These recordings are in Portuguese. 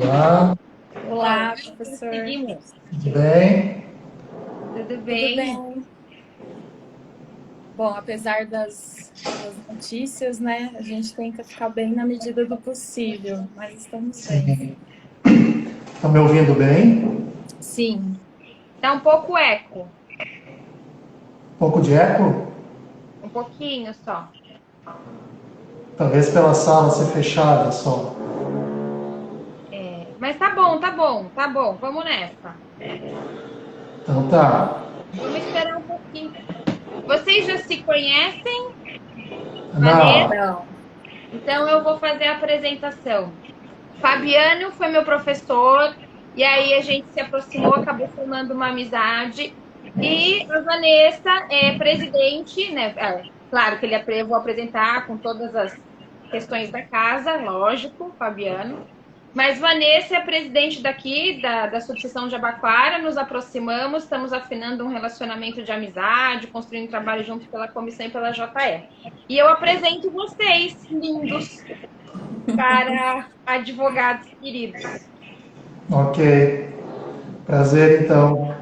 Olá, Olá, professor. Conseguimos. tudo bem? Tudo Tudo bem? bem? Bom, apesar das notícias, né, a gente tenta ficar bem na medida do possível, mas estamos bem. Sim. Estão me ouvindo bem? Sim, Tá um pouco eco, Um pouco de eco? um pouquinho só. Talvez pela sala ser fechada só. Mas tá bom, tá bom, tá bom. Vamos nessa. Então tá. Vamos esperar um pouquinho. Vocês já se conhecem, Vanessa? Não, não. Então eu vou fazer a apresentação. Fabiano foi meu professor, e aí a gente se aproximou, acabou formando uma amizade. E a Vanessa é presidente, né? Claro que eu vou apresentar com todas as questões da casa, lógico, Fabiano. Mas Vanessa é a presidente daqui, da subseção de Abaquara, nos aproximamos, estamos afinando um relacionamento de amizade, construindo um trabalho junto pela comissão e pela JE. E eu apresento vocês, lindos, para advogados queridos. ok. Prazer então.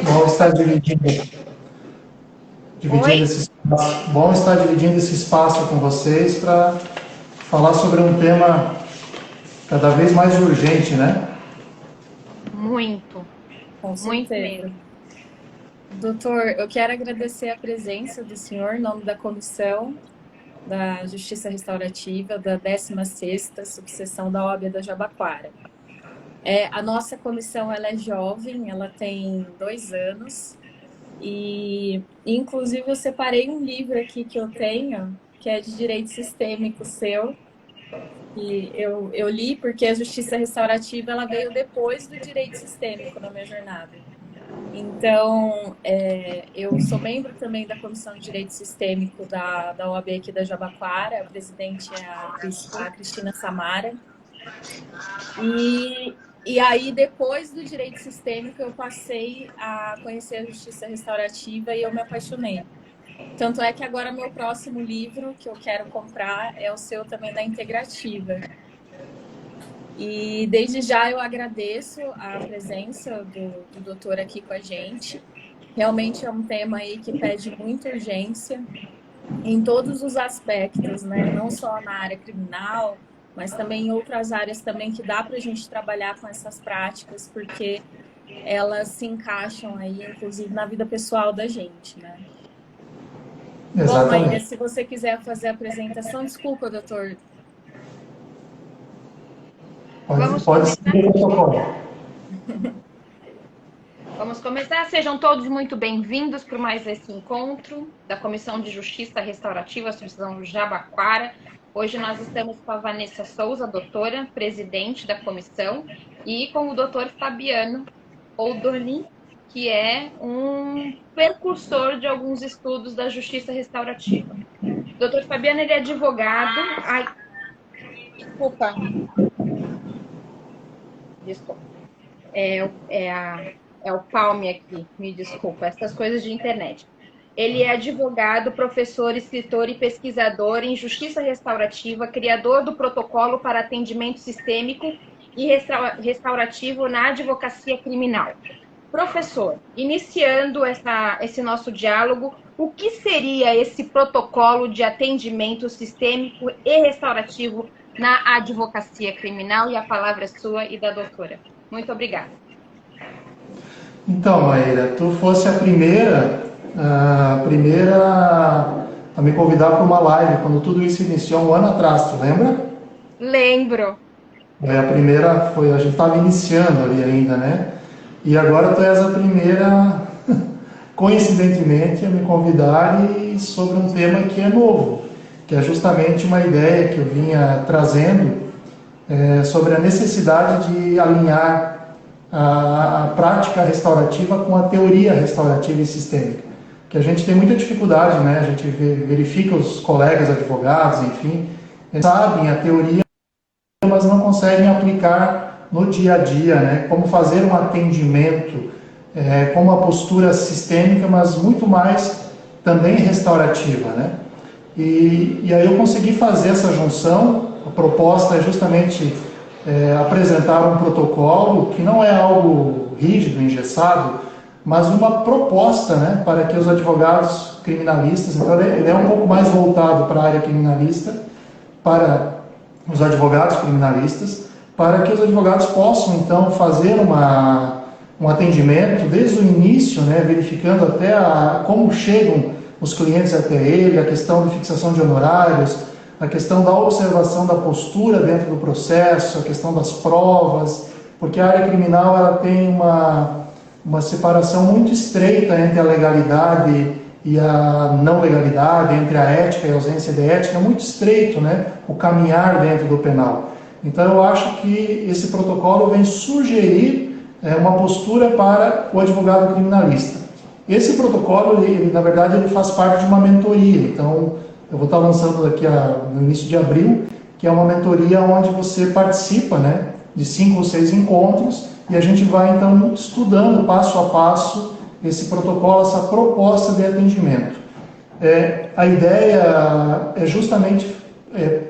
Bom estar dividindo Oi? esse espaço. Bom estar dividindo esse espaço com vocês para falar sobre um tema cada vez mais urgente, né? Muito, Com muito certeza. mesmo. Doutor, eu quero agradecer a presença do senhor em nome da Comissão da Justiça Restaurativa da 16ª subseção da OAB da Jabaquara. A nossa comissão ela é jovem, ela tem 2 anos, e inclusive eu separei um livro aqui que eu tenho, que é de direito sistêmico seu, e eu li porque a justiça restaurativa ela veio depois do direito sistêmico na minha jornada. Então, eu sou membro também da Comissão de Direito Sistêmico da OAB aqui da Jabaquara, a presidente é a Cristina Samara. E aí, depois do direito sistêmico, eu passei a conhecer a justiça restaurativa e eu me apaixonei. Tanto é que agora meu próximo livro que eu quero comprar é o seu também da integrativa. E desde já eu agradeço a presença do doutor aqui com a gente. Realmente é um tema aí que pede muita urgência em todos os aspectos, né? Não só na área criminal, mas também em outras áreas também que dá para a gente trabalhar com essas práticas, porque elas se encaixam aí, inclusive, na vida pessoal da gente, né? Bom, Maíra, Exatamente. se você quiser fazer a apresentação, desculpa, doutor. Pode, Vamos pode começar? seguir o protocolo. Vamos começar. Sejam todos muito bem-vindos para mais esse encontro da Comissão de Justiça Restaurativa, Subseção Jabaquara. Hoje nós estamos com a Vanessa Souza, doutora, presidente da comissão, e com o doutor Fabiano Oldorlin, que é um precursor de alguns estudos da justiça restaurativa. O doutor Fabiano, ele é advogado... Ai, desculpa. É o Palme aqui, me desculpa, essas coisas de internet. Ele é advogado, professor, escritor e pesquisador em justiça restaurativa, criador do protocolo para atendimento sistêmico e restaurativo na advocacia criminal. Professor, iniciando esse nosso diálogo, o que seria esse protocolo de atendimento sistêmico e restaurativo na advocacia criminal? E a palavra é sua e da doutora. Muito obrigada. Então, Maíra, tu fosse a primeira a me convidar para uma live, quando tudo isso iniciou um ano atrás, tu lembra? Lembro. A primeira foi, a gente estava iniciando ali ainda, né? E agora tu és a primeira, coincidentemente, a me convidar e sobre um tema que é novo, que é justamente uma ideia que eu vinha trazendo sobre a necessidade de alinhar a prática restaurativa com a teoria restaurativa e sistêmica. Que a gente tem muita dificuldade, né? A gente verifica os colegas advogados, enfim, sabem a teoria, mas não conseguem aplicar no dia a dia, né? Como fazer um atendimento com uma postura sistêmica, mas muito mais também restaurativa, né? E aí eu consegui fazer essa junção. A proposta é justamente apresentaram um protocolo que não é algo rígido, engessado, mas uma proposta, né, para que os advogados criminalistas, então ele é um pouco mais voltado para a área criminalista, para os advogados criminalistas, para que os advogados possam então fazer um atendimento desde o início, né, verificando até como chegam os clientes até ele, a questão de fixação de honorários, a questão da observação da postura dentro do processo, a questão das provas, porque a área criminal ela tem uma separação muito estreita entre a legalidade e a não legalidade, entre a ética e a ausência de ética, é muito estreito, né, o caminhar dentro do penal. Então eu acho que esse protocolo vem sugerir uma postura para o advogado criminalista. Esse protocolo, na verdade, ele faz parte de uma mentoria, então eu vou estar lançando daqui no início de abril, que é uma mentoria onde você participa, né, de 5 ou 6 encontros, e a gente vai então estudando passo a passo esse protocolo, essa proposta de atendimento. A ideia é justamente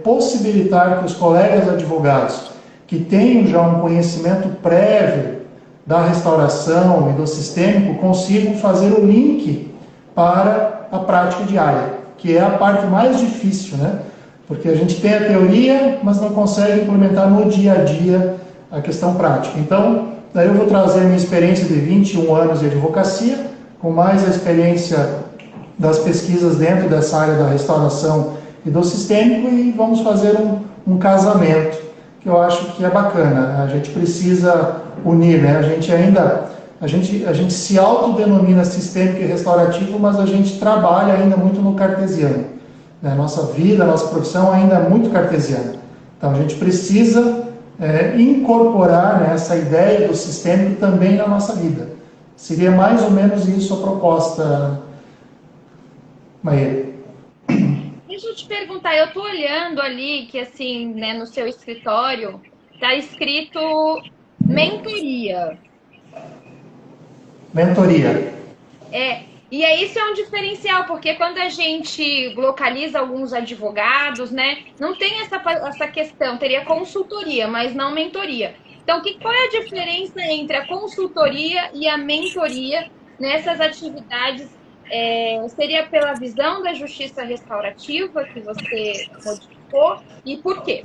possibilitar que os colegas advogados que tenham já um conhecimento prévio da restauração e do sistêmico consigam fazer o link para a prática diária, que é a parte mais difícil, né? Porque a gente tem a teoria, mas não consegue implementar no dia a dia a questão prática. Então, daí eu vou trazer a minha experiência de 21 anos de advocacia, com mais a experiência das pesquisas dentro dessa área da restauração e do sistêmico, e vamos fazer um casamento, que eu acho que é bacana. A gente precisa unir, né? A gente se autodenomina sistêmico e restaurativo, mas a gente trabalha ainda muito no cartesiano, né? Nossa vida, nossa profissão ainda é muito cartesiana. Então a gente precisa incorporar, né, essa ideia do sistêmico também na nossa vida. Seria mais ou menos isso a proposta, Maíra. Deixa eu te perguntar, eu estou olhando ali que, assim, né, no seu escritório está escrito mentoria. Mentoria. E aí isso é um diferencial, porque quando a gente localiza alguns advogados, né, não tem essa questão, teria consultoria, mas não mentoria. Então, qual é a diferença entre a consultoria e a mentoria nessas atividades? Seria pela visão da justiça restaurativa que você modificou, e por quê?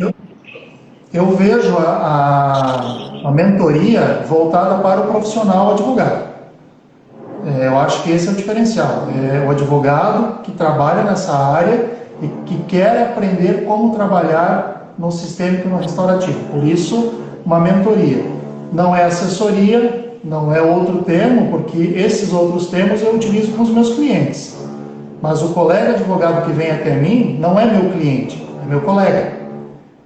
Eu vejo a mentoria voltada para o profissional advogado. Eu acho que esse é o diferencial. É o advogado que trabalha nessa área e que quer aprender como trabalhar no sistêmico e no restaurativo. Por isso, uma mentoria. Não é assessoria, não é outro termo, porque esses outros termos eu utilizo com os meus clientes. Mas o colega advogado que vem até mim não é meu cliente, é meu colega.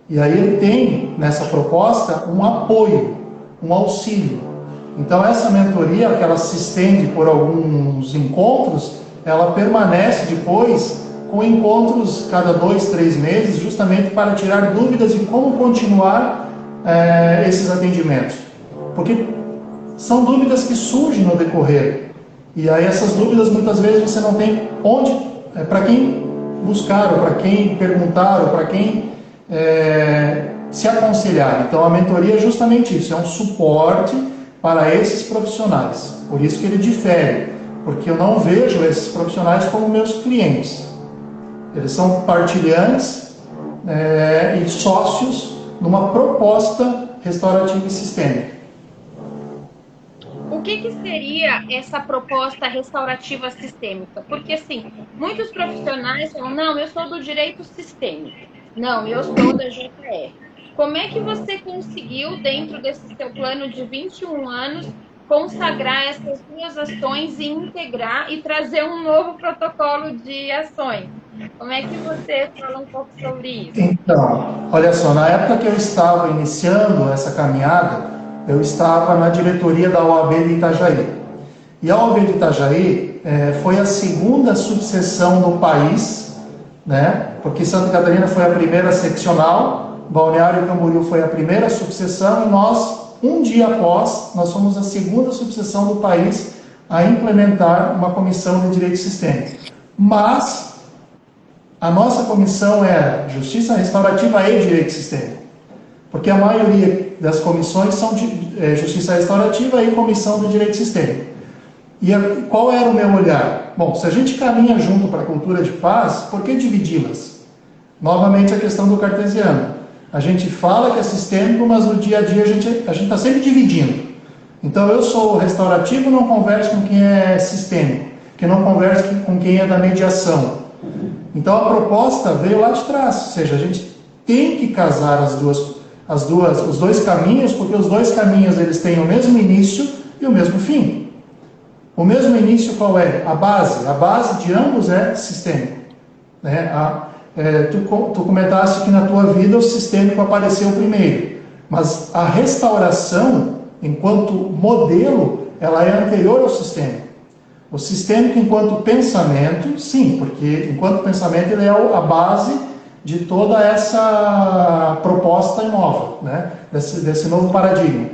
E aí ele tem, nessa proposta, um apoio, um auxílio. Então essa mentoria, que ela se estende por alguns encontros, ela permanece depois com encontros cada 2, 3 meses, justamente para tirar dúvidas de como continuar esses atendimentos. Porque são dúvidas que surgem no decorrer. E aí essas dúvidas muitas vezes você não tem para quem buscar, ou para quem perguntar, ou para quem se aconselhar. Então a mentoria é justamente isso, é um suporte para esses profissionais. Por isso que ele difere, porque eu não vejo esses profissionais como meus clientes. Eles são partilhantes e sócios numa proposta restaurativa e sistêmica. O que seria essa proposta restaurativa sistêmica? Porque, assim, muitos profissionais falam, não, eu sou do direito sistêmico. Não, eu sou da JR. Como é que você conseguiu, dentro desse seu plano de 21 anos, consagrar essas duas ações e integrar e trazer um novo protocolo de ações? Como é que você fala um pouco sobre isso? Então, olha só, na época que eu estava iniciando essa caminhada, eu estava na diretoria da OAB de Itajaí. E a OAB de Itajaí foi a segunda subseção do país, né? Porque Santa Catarina foi a primeira seccional, Balneário Camboriú foi a primeira subseção, e nós, um dia após, nós fomos a segunda subseção do país a implementar uma comissão de direito sistêmico. Mas a nossa comissão é Justiça Restaurativa e Direito Sistêmico. Porque a maioria das comissões são de justiça restaurativa e comissão do direito sistêmico. E qual era o meu olhar? Bom, se a gente caminha junto para a cultura de paz, por que dividi-las? Novamente a questão do cartesiano. A gente fala que é sistêmico, mas no dia a dia a gente está sempre dividindo. Então eu sou restaurativo, não converso com quem é sistêmico, que não converso com quem é da mediação. Então a proposta veio lá de trás, ou seja, a gente tem que casar os dois caminhos, porque os dois caminhos eles têm o mesmo início e o mesmo fim. O mesmo início qual é? A base de ambos é sistêmico. Né? Tu comentaste que na tua vida o sistêmico apareceu primeiro, mas a restauração, enquanto modelo, ela é anterior ao sistêmico. O sistêmico enquanto pensamento, sim, porque enquanto pensamento ele é a base de toda essa proposta nova, né? desse novo paradigma.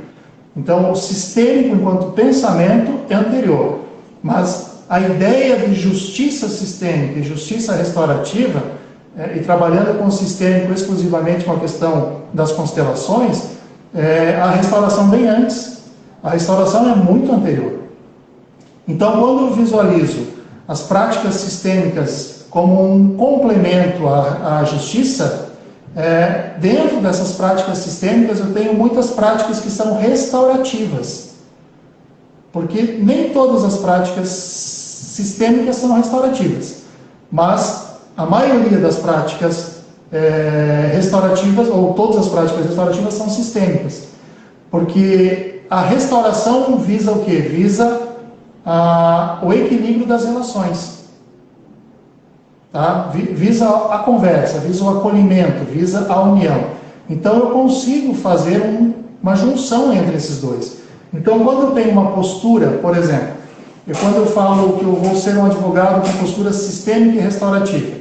Então, o sistêmico enquanto pensamento é anterior, mas a ideia de justiça sistêmica e justiça restaurativa, e trabalhando com o sistêmico exclusivamente com a questão das constelações, a restauração vem antes. A restauração é muito anterior. Então, quando eu visualizo as práticas sistêmicas como um complemento à justiça, dentro dessas práticas sistêmicas eu tenho muitas práticas que são restaurativas. Porque nem todas as práticas sistêmicas são restaurativas, mas a maioria das práticas restaurativas, ou todas as práticas restaurativas são sistêmicas. Porque a restauração visa o quê? Visa o equilíbrio das relações. Tá? Visa a conversa, visa o acolhimento, visa a união. Então eu consigo fazer uma junção entre esses dois. Então quando eu tenho uma postura, por exemplo, quando eu falo que eu vou ser um advogado com postura sistêmica e restaurativa,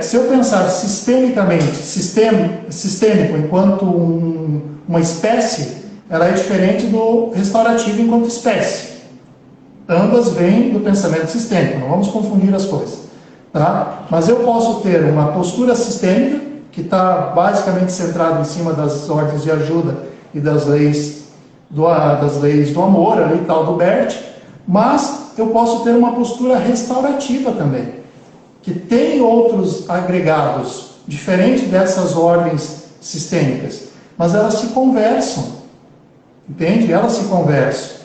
se eu pensar sistemicamente, sistêmico enquanto uma espécie, ela é diferente do restaurativo enquanto espécie. Ambas vêm do pensamento sistêmico, não vamos confundir as coisas. Tá? Mas eu posso ter uma postura sistêmica, que está basicamente centrada em cima das ordens de ajuda e das leis do amor, ali tal do Bert, mas eu posso ter uma postura restaurativa também, que tem outros agregados, diferente dessas ordens sistêmicas, mas elas se conversam, entende? Elas se conversam.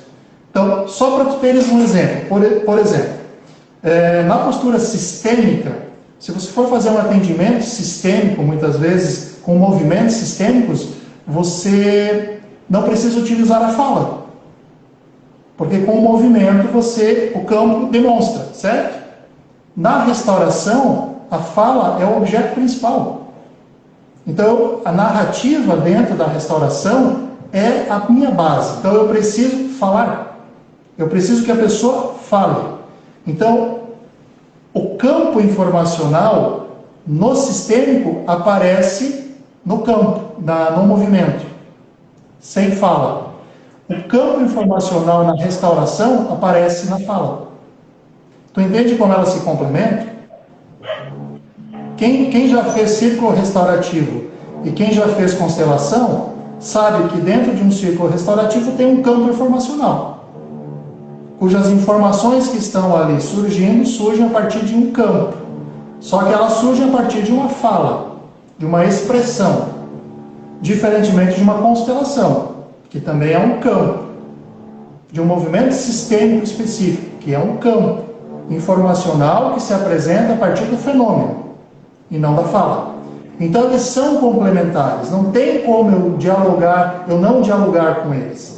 Então, só para tu teres um exemplo, por exemplo, na postura sistêmica, se você for fazer um atendimento sistêmico, muitas vezes com movimentos sistêmicos, você não precisa utilizar a fala, porque com o movimento o campo demonstra, certo? Na restauração, a fala é o objeto principal. Então, a narrativa dentro da restauração é a minha base. Então, eu preciso falar. Eu preciso que a pessoa fale. Então, o campo informacional no sistêmico aparece no campo, no movimento, sem fala. O campo informacional na restauração aparece na fala. Tu entende como elas se complementam? Quem já fez círculo restaurativo e quem já fez constelação, sabe que dentro de um círculo restaurativo tem um campo informacional, cujas informações que estão ali surgem a partir de um campo. Só que elas surgem a partir de uma fala, de uma expressão, diferentemente de uma constelação, que também é um campo, de um movimento sistêmico específico, que é um campo informacional que se apresenta a partir do fenômeno, e não da fala. Então eles são complementares, não tem como eu não dialogar com eles.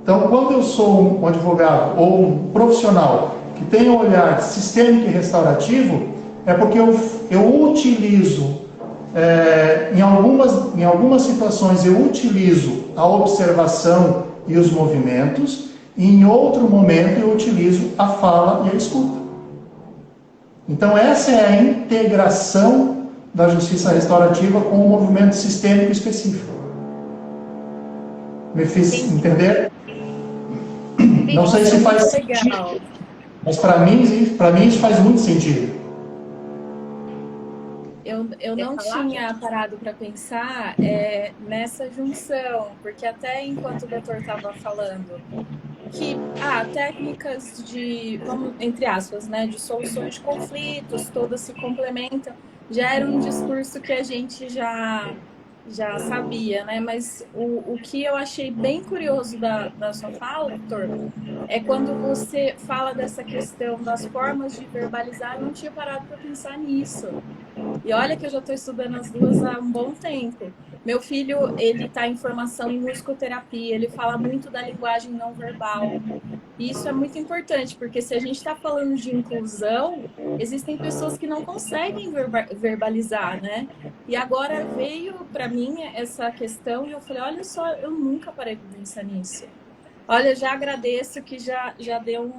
Então, quando eu sou um advogado ou um profissional que tem um olhar sistêmico e restaurativo, é porque eu utilizo, em algumas situações, eu utilizo a observação e os movimentos, e em outro momento eu utilizo a fala e a escuta. Então, essa é a integração da justiça restaurativa com o movimento sistêmico específico. Me fiz entender? Não sei se faz sentido, mas para mim isso faz muito sentido. Eu não tinha parado para pensar nessa junção, porque até enquanto o doutor estava falando que técnicas de, vamos, entre aspas, né, de soluções de conflitos, todas se complementam, já era um discurso que a gente já sabia, né? Mas o que eu achei bem curioso da sua fala, doutor, é quando você fala dessa questão das formas de verbalizar. Eu não tinha parado para pensar nisso. E olha que eu já estou estudando as duas há um bom tempo. Meu filho, ele está em formação em musicoterapia, ele fala muito da linguagem não verbal. E isso é muito importante, porque se a gente está falando de inclusão, existem pessoas que não conseguem verbalizar, né? E agora veio para mim essa questão e eu falei, olha só, eu nunca parei para pensar nisso. Olha, já agradeço que já deu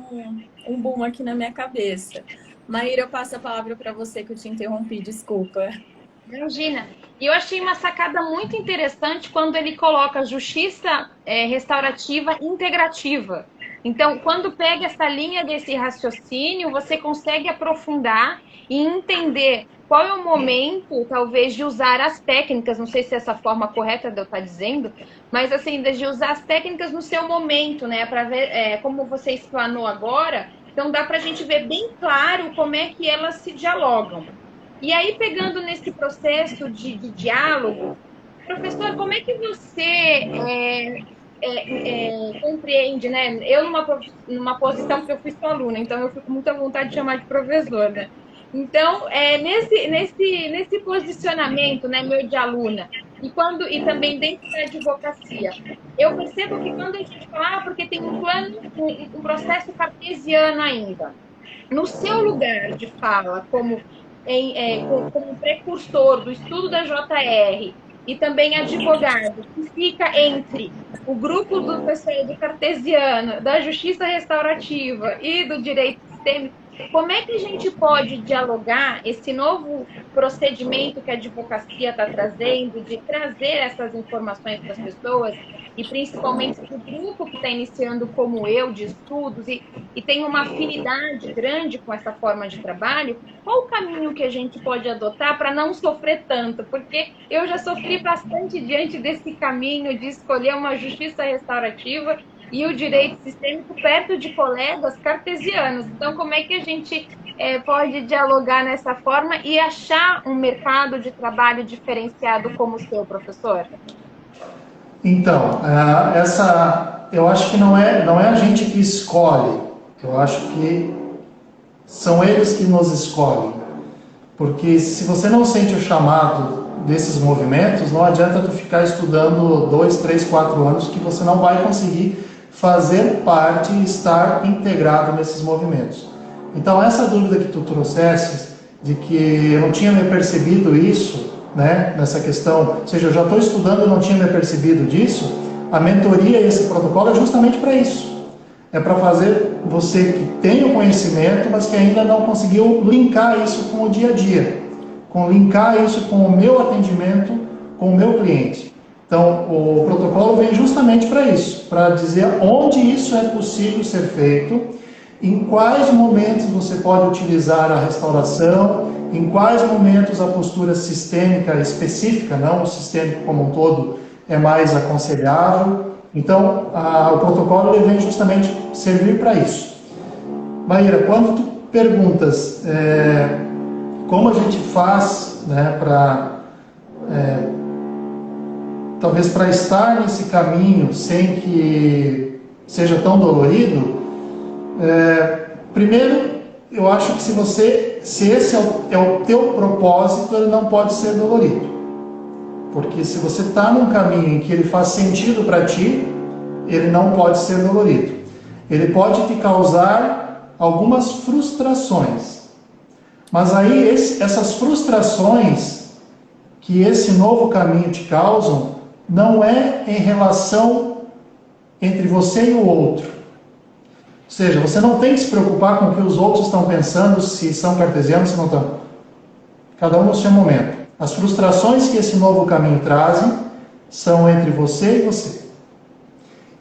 um boom aqui na minha cabeça. Maíra, eu passo a palavra para você, que eu te interrompi, desculpa. Imagina. E eu achei uma sacada muito interessante quando ele coloca justiça restaurativa integrativa. Então, quando pega essa linha desse raciocínio, você consegue aprofundar e entender qual é o momento, talvez, de usar as técnicas, não sei se é essa forma correta de eu estar dizendo, mas assim, de usar as técnicas no seu momento, né? Para ver como você explanou agora. Então, dá para a gente ver bem claro como é que elas se dialogam. E aí, pegando nesse processo de diálogo, professor, como é que você compreende, né? Eu, numa posição que eu fui sua aluna, então eu fico muito à vontade de chamar de professor, né? Então, nesse posicionamento, né, meu de aluna, e também dentro da advocacia, eu percebo que quando a gente fala, porque tem um plano, um processo cartesiano ainda, no seu lugar de fala, como precursor do estudo da JR e também advogado, que fica entre o grupo do pessoal do cartesiano, da justiça restaurativa e do direito sistêmico, como é que a gente pode dialogar esse novo procedimento que a advocacia está trazendo, de trazer essas informações para as pessoas, e principalmente para o grupo que está iniciando como eu, de estudos, e tem uma afinidade grande com essa forma de trabalho? Qual o caminho que a gente pode adotar para não sofrer tanto? Porque eu já sofri bastante diante desse caminho de escolher uma justiça restaurativa e o direito sistêmico perto de colegas cartesianos. Então, como é que a gente pode dialogar nessa forma e achar um mercado de trabalho diferenciado como o seu, professor? Então, eu acho que não é a gente que escolhe, eu acho que são eles que nos escolhem. Porque se você não sente o chamado desses movimentos, não adianta tu ficar estudando 2, 3, 4 anos, que você não vai conseguir fazer parte e estar integrado nesses movimentos. Então, essa dúvida que tu trouxesses, de que eu não tinha me percebido isso, né, nessa questão, ou seja, eu já estou estudando e não tinha me percebido disso, a mentoria e esse protocolo é justamente para isso. É para fazer você que tem o conhecimento, mas que ainda não conseguiu linkar isso com o dia a dia, linkar isso com o meu atendimento, com o meu cliente. Então, o protocolo vem justamente para isso, para dizer onde isso é possível ser feito, em quais momentos você pode utilizar a restauração, em quais momentos a postura sistêmica específica, não o sistêmico como um todo, é mais aconselhável. Então, o protocolo ele vem justamente servir para isso. Maíra, quando tu perguntas como a gente faz, né, talvez para estar nesse caminho sem que seja tão dolorido, primeiro, eu acho que se esse é o teu propósito, ele não pode ser dolorido. Porque se você está num caminho em que ele faz sentido para ti, ele não pode ser dolorido. Ele pode te causar algumas frustrações. Mas aí essas frustrações que esse novo caminho te causam, não é em relação entre você e o outro. Ou seja, você não tem que se preocupar com o que os outros estão pensando, se são cartesianos, se não estão. Cada um no seu momento. As frustrações que esse novo caminho trazem são entre você e você.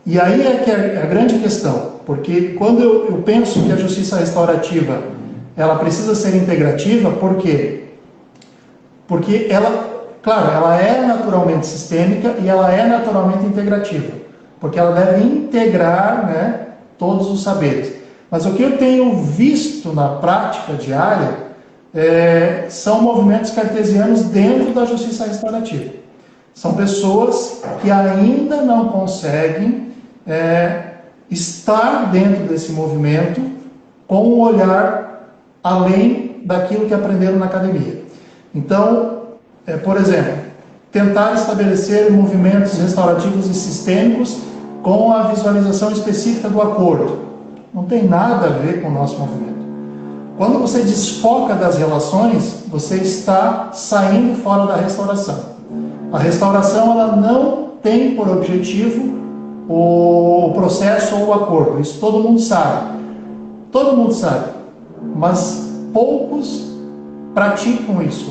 E aí é que é a grande questão, porque quando eu penso que a justiça restaurativa ela precisa ser integrativa, porque porque ela, claro, ela é naturalmente sistêmica e ela é naturalmente integrativa, porque ela deve integrar, né, todos os saberes. Mas o que eu tenho visto na prática diária são movimentos cartesianos dentro da justiça restaurativa. São pessoas que ainda não conseguem estar dentro desse movimento com um olhar além daquilo que aprenderam na academia. Então, por exemplo, tentar estabelecer movimentos restaurativos e sistêmicos com a visualização específica do acordo. Não tem nada a ver com o nosso movimento. Quando você desfoca das relações, você está saindo fora da restauração. A restauração, ela não tem por objetivo o processo ou o acordo. Isso todo mundo sabe. Todo mundo sabe. Mas poucos praticam isso.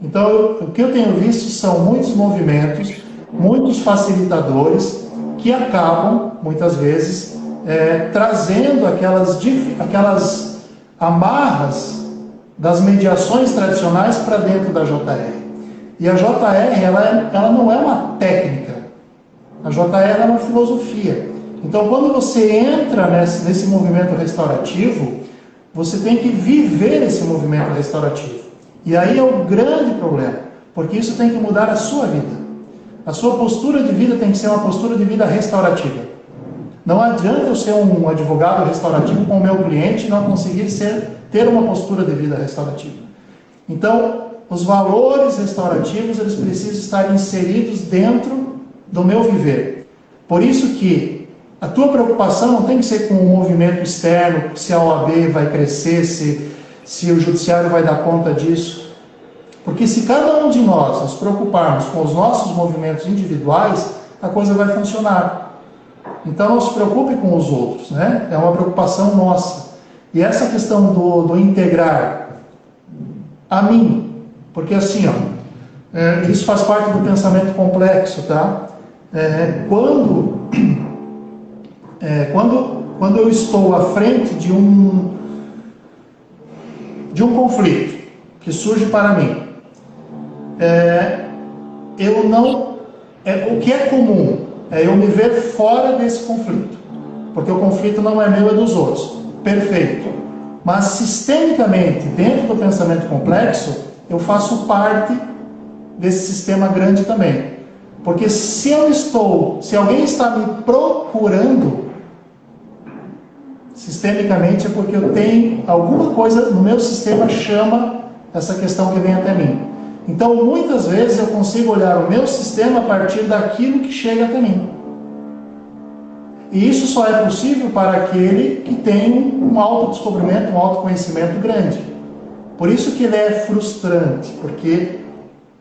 Então, o que eu tenho visto são muitos movimentos, muitos facilitadores que acabam, muitas vezes, trazendo aquelas amarras das mediações tradicionais para dentro da JR. E a JR, ela não é uma técnica. A JR é uma filosofia. Então, quando você entra nesse movimento restaurativo, você tem que viver esse movimento restaurativo. E aí é o grande problema, porque isso tem que mudar a sua vida. A sua postura de vida tem que ser uma postura de vida restaurativa. Não adianta eu ser um advogado restaurativo com o meu cliente e não conseguir ter uma postura de vida restaurativa. Então, os valores restaurativos, eles precisam estar inseridos dentro do meu viver. Por isso que a tua preocupação não tem que ser com o movimento externo, se a OAB vai crescer, se o judiciário vai dar conta disso. Porque se cada um de nós nos preocuparmos com os nossos movimentos individuais, a coisa vai funcionar. Então não se preocupe com os outros, né? É uma preocupação nossa. E essa questão do integrar a mim, porque assim, isso faz parte do pensamento complexo, tá? Quando eu estou à frente de um conflito que surge para mim, o que é comum é eu me ver fora desse conflito, porque o conflito não é meu, é dos outros. Perfeito. Mas sistemicamente, dentro do pensamento complexo, eu faço parte desse sistema grande também. Porque se alguém está me procurando, sistemicamente é porque eu tenho alguma coisa no meu sistema chama essa questão que vem até mim. Então, muitas vezes eu consigo olhar o meu sistema a partir daquilo que chega até mim. E isso só é possível para aquele que tem um autodescobrimento, um autoconhecimento grande. Por isso que ele é frustrante, porque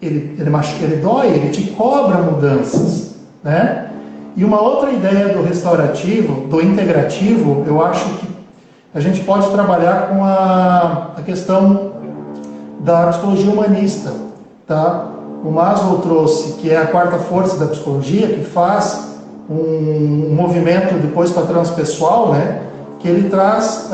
ele dói, ele te cobra mudanças, né? E uma outra ideia do restaurativo, do integrativo, eu acho que a gente pode trabalhar com a questão da psicologia humanista, tá? O Maslow trouxe, que é a quarta força da psicologia, que faz um movimento depois para transpessoal, né? Que ele traz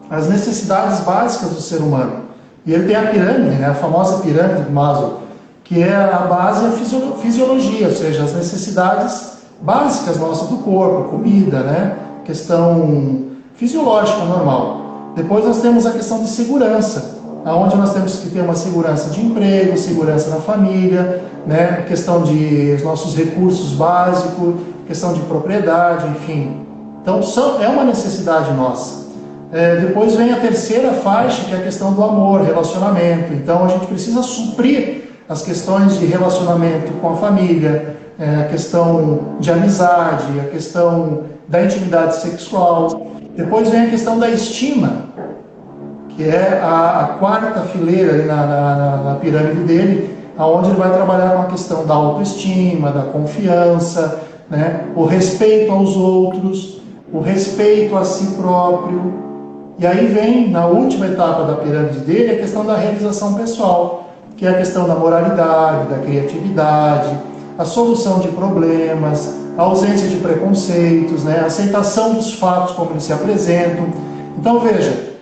as necessidades básicas do ser humano. E ele tem a pirâmide, né? A famosa pirâmide de Maslow, que é a base da fisiologia, ou seja, as necessidades básicas nossas do corpo, comida, né? Questão fisiológica normal. Depois nós temos a questão de segurança, onde nós temos que ter uma segurança de emprego, segurança na família, né? Questão de os nossos recursos básicos, questão de propriedade, enfim. Então é uma necessidade nossa. Depois vem a terceira faixa, que é a questão do amor, relacionamento. Então a gente precisa suprir as questões de relacionamento com a família, a questão de amizade, a questão da intimidade sexual. Depois vem a questão da estima, que é a quarta fileira ali na pirâmide dele, onde ele vai trabalhar com a questão da autoestima, da confiança, né? O respeito aos outros, o respeito a si próprio. E aí vem, na última etapa da pirâmide dele, a questão da realização pessoal, que é a questão da moralidade, da criatividade, a solução de problemas, a ausência de preconceitos, né? A aceitação dos fatos como eles se apresentam. Então, veja,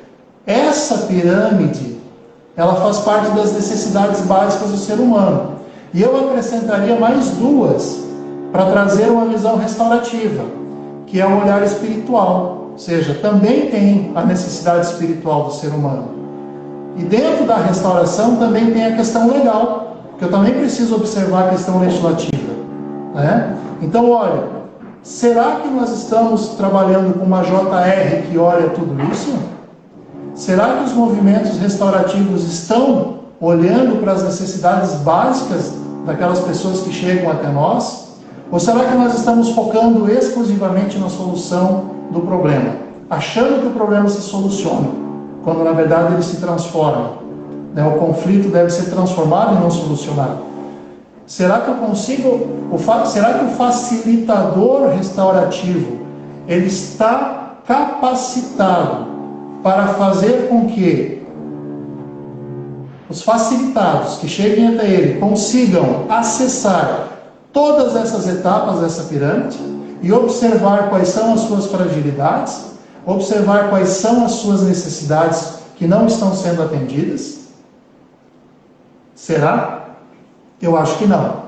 essa pirâmide, ela faz parte das necessidades básicas do ser humano. E eu acrescentaria mais duas para trazer uma visão restaurativa, que é o olhar espiritual. Ou seja, também tem a necessidade espiritual do ser humano. E dentro da restauração também tem a questão legal, que eu também preciso observar a questão legislativa, né? Então, olha, será que nós estamos trabalhando com uma JR que olha tudo isso? Será que os movimentos restaurativos estão olhando para as necessidades básicas daquelas pessoas que chegam até nós? Ou será que nós estamos focando exclusivamente na solução do problema, achando que o problema se soluciona, quando na verdade ele se transforma, né? O conflito deve ser transformado e não solucionado. Será que eu consigo, será que o facilitador restaurativo, ele está capacitado para fazer com que os facilitados que cheguem até ele consigam acessar todas essas etapas dessa pirâmide e observar quais são as suas fragilidades, observar quais são as suas necessidades que não estão sendo atendidas? Será? Eu acho que não.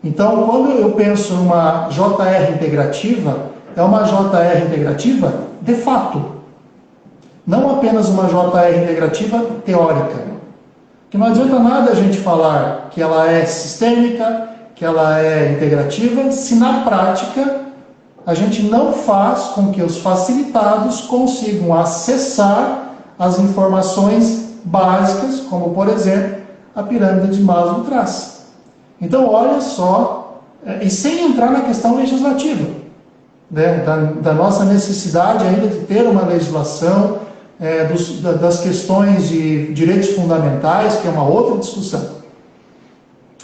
Então, quando eu penso numa JR integrativa, é uma JR integrativa de fato. Não apenas uma JR integrativa teórica. Que não adianta nada a gente falar que ela é sistêmica, que ela é integrativa, se na prática a gente não faz com que os facilitados consigam acessar as informações básicas, como, por exemplo, a pirâmide de Maslow traz. Então, olha só, e sem entrar na questão legislativa, né, da nossa necessidade ainda de ter uma legislação, das questões de direitos fundamentais, que é uma outra discussão.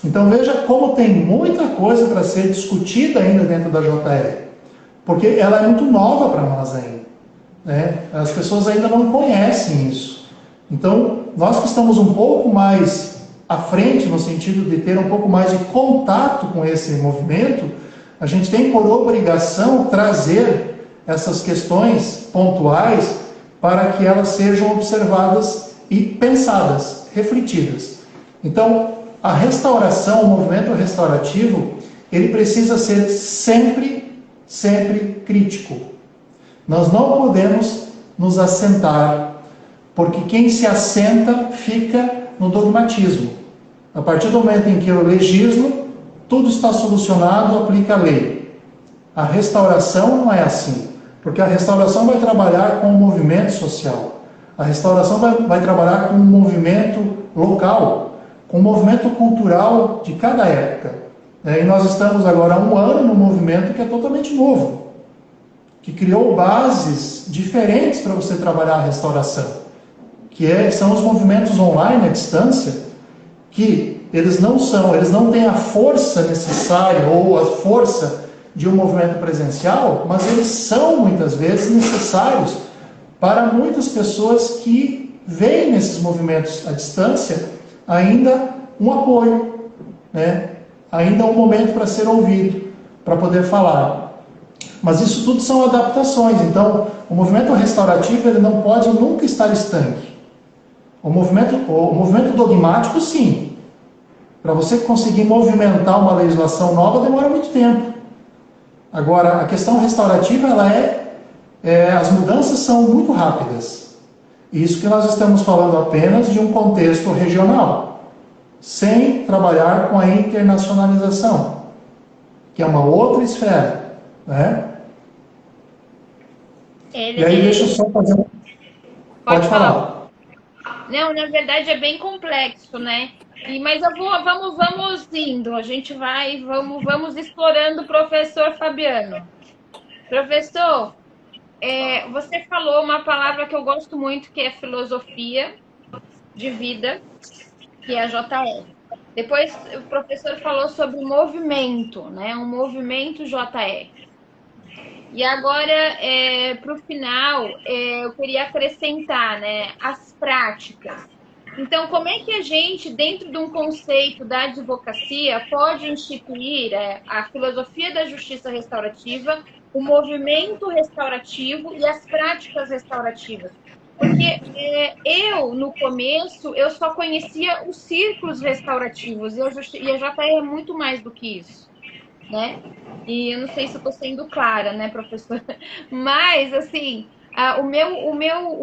Então, veja como tem muita coisa para ser discutida ainda dentro da JR, porque ela é muito nova para nós ainda, né? As pessoas ainda não conhecem isso. Então, nós que estamos um pouco mais à frente, no sentido de ter um pouco mais de contato com esse movimento, a gente tem por obrigação trazer essas questões pontuais para que elas sejam observadas e pensadas, refletidas. Então, a restauração, o movimento restaurativo, ele precisa ser sempre, sempre crítico. Nós não podemos nos assentar, porque quem se assenta fica no dogmatismo. A partir do momento em que eu legislo, tudo está solucionado, aplica a lei. A restauração não é assim, porque a restauração vai trabalhar com o movimento social. A restauração vai trabalhar com o movimento local, com o movimento cultural de cada época. E nós estamos agora há um ano num movimento que é totalmente novo, que criou bases diferentes para você trabalhar a restauração, são os movimentos online à distância, que eles não têm a força necessária ou a força de um movimento presencial, mas eles são muitas vezes necessários para muitas pessoas que veem nesses movimentos à distância ainda um apoio, né? Ainda um momento para ser ouvido, para poder falar. Mas isso tudo são adaptações. Então, o movimento restaurativo ele não pode nunca estar estanque. O movimento dogmático, sim. Para você conseguir movimentar uma legislação nova, demora muito tempo. Agora, a questão restaurativa, as mudanças são muito rápidas. Isso que nós estamos falando apenas de um contexto regional, sem trabalhar com a internacionalização, que é uma outra esfera, né? E aí, deixa eu só fazer um... Pode falar. Não, na verdade é bem complexo, né? Mas vamos indo, a gente vamos explorando o professor Fabiano. Professor, você falou uma palavra que eu gosto muito, que é filosofia de vida, que é a JR. Depois o professor falou sobre movimento, né? Um movimento JR. E agora, para o final, eu queria acrescentar, né, as práticas. Então, como é que a gente, dentro de um conceito da advocacia, pode instituir a filosofia da justiça restaurativa, o movimento restaurativo e as práticas restaurativas? Porque eu, no começo, eu só conhecia os círculos restaurativos, e a JR é muito mais do que isso, né? E eu não sei se eu estou sendo clara, né, professora? Mas, assim, o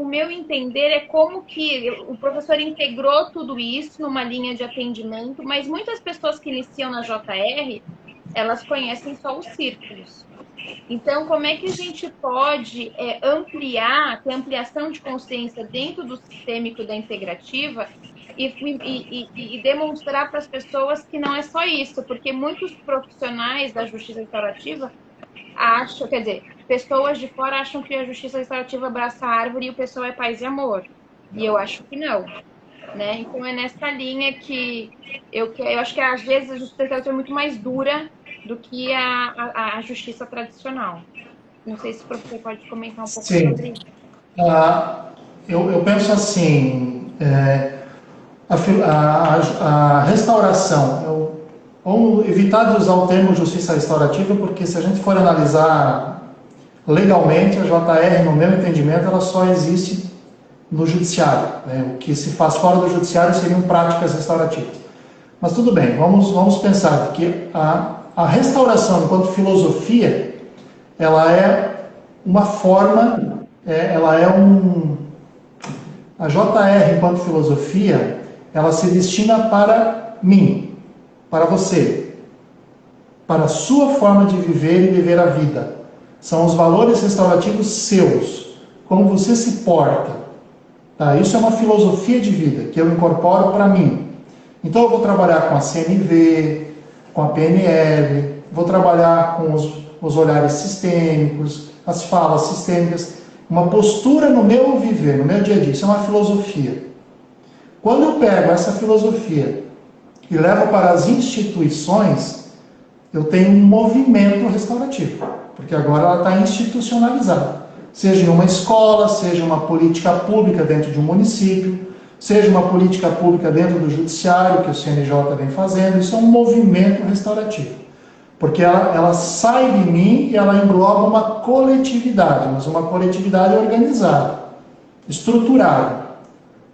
meu entender é como que o professor integrou tudo isso numa linha de atendimento, mas muitas pessoas que iniciam na JR, elas conhecem só os círculos. Então, como é que a gente pode ampliar, ter ampliação de consciência dentro do sistêmico da integrativa e demonstrar para as pessoas que não é só isso, porque muitos profissionais da justiça restaurativa acham, quer dizer, pessoas de fora acham que a justiça restaurativa abraça a árvore e o pessoal é paz e amor. E eu acho que não. Né? Então é nessa linha que eu acho que às vezes a justiça restaurativa é muito mais dura do que a justiça tradicional. Não sei se o professor pode comentar um pouco sobre isso. Eu penso assim, a restauração, vamos evitar de usar o termo justiça restaurativa, porque se a gente for analisar legalmente, a JR, no meu entendimento, ela só existe no judiciário, né? O que se faz fora do judiciário seriam práticas restaurativas. Mas tudo bem, vamos pensar que a restauração enquanto filosofia, ela é uma forma, a JR enquanto filosofia, ela se destina para mim, para você, para a sua forma de viver e viver a vida. São os valores restaurativos seus, como você se porta. Tá, isso é uma filosofia de vida que eu incorporo para mim. Então eu vou trabalhar com a CNV, com a PNL, vou trabalhar com os olhares sistêmicos, as falas sistêmicas, uma postura no meu viver, no meu dia a dia. Isso é uma filosofia. Quando eu pego essa filosofia e levo para as instituições, eu tenho um movimento restaurativo, porque agora ela está institucionalizada. Seja em uma escola, seja uma política pública dentro de um município, seja uma política pública dentro do judiciário, que o CNJ vem fazendo, isso é um movimento restaurativo. Porque ela sai de mim e ela engloba uma coletividade, mas uma coletividade organizada, estruturada,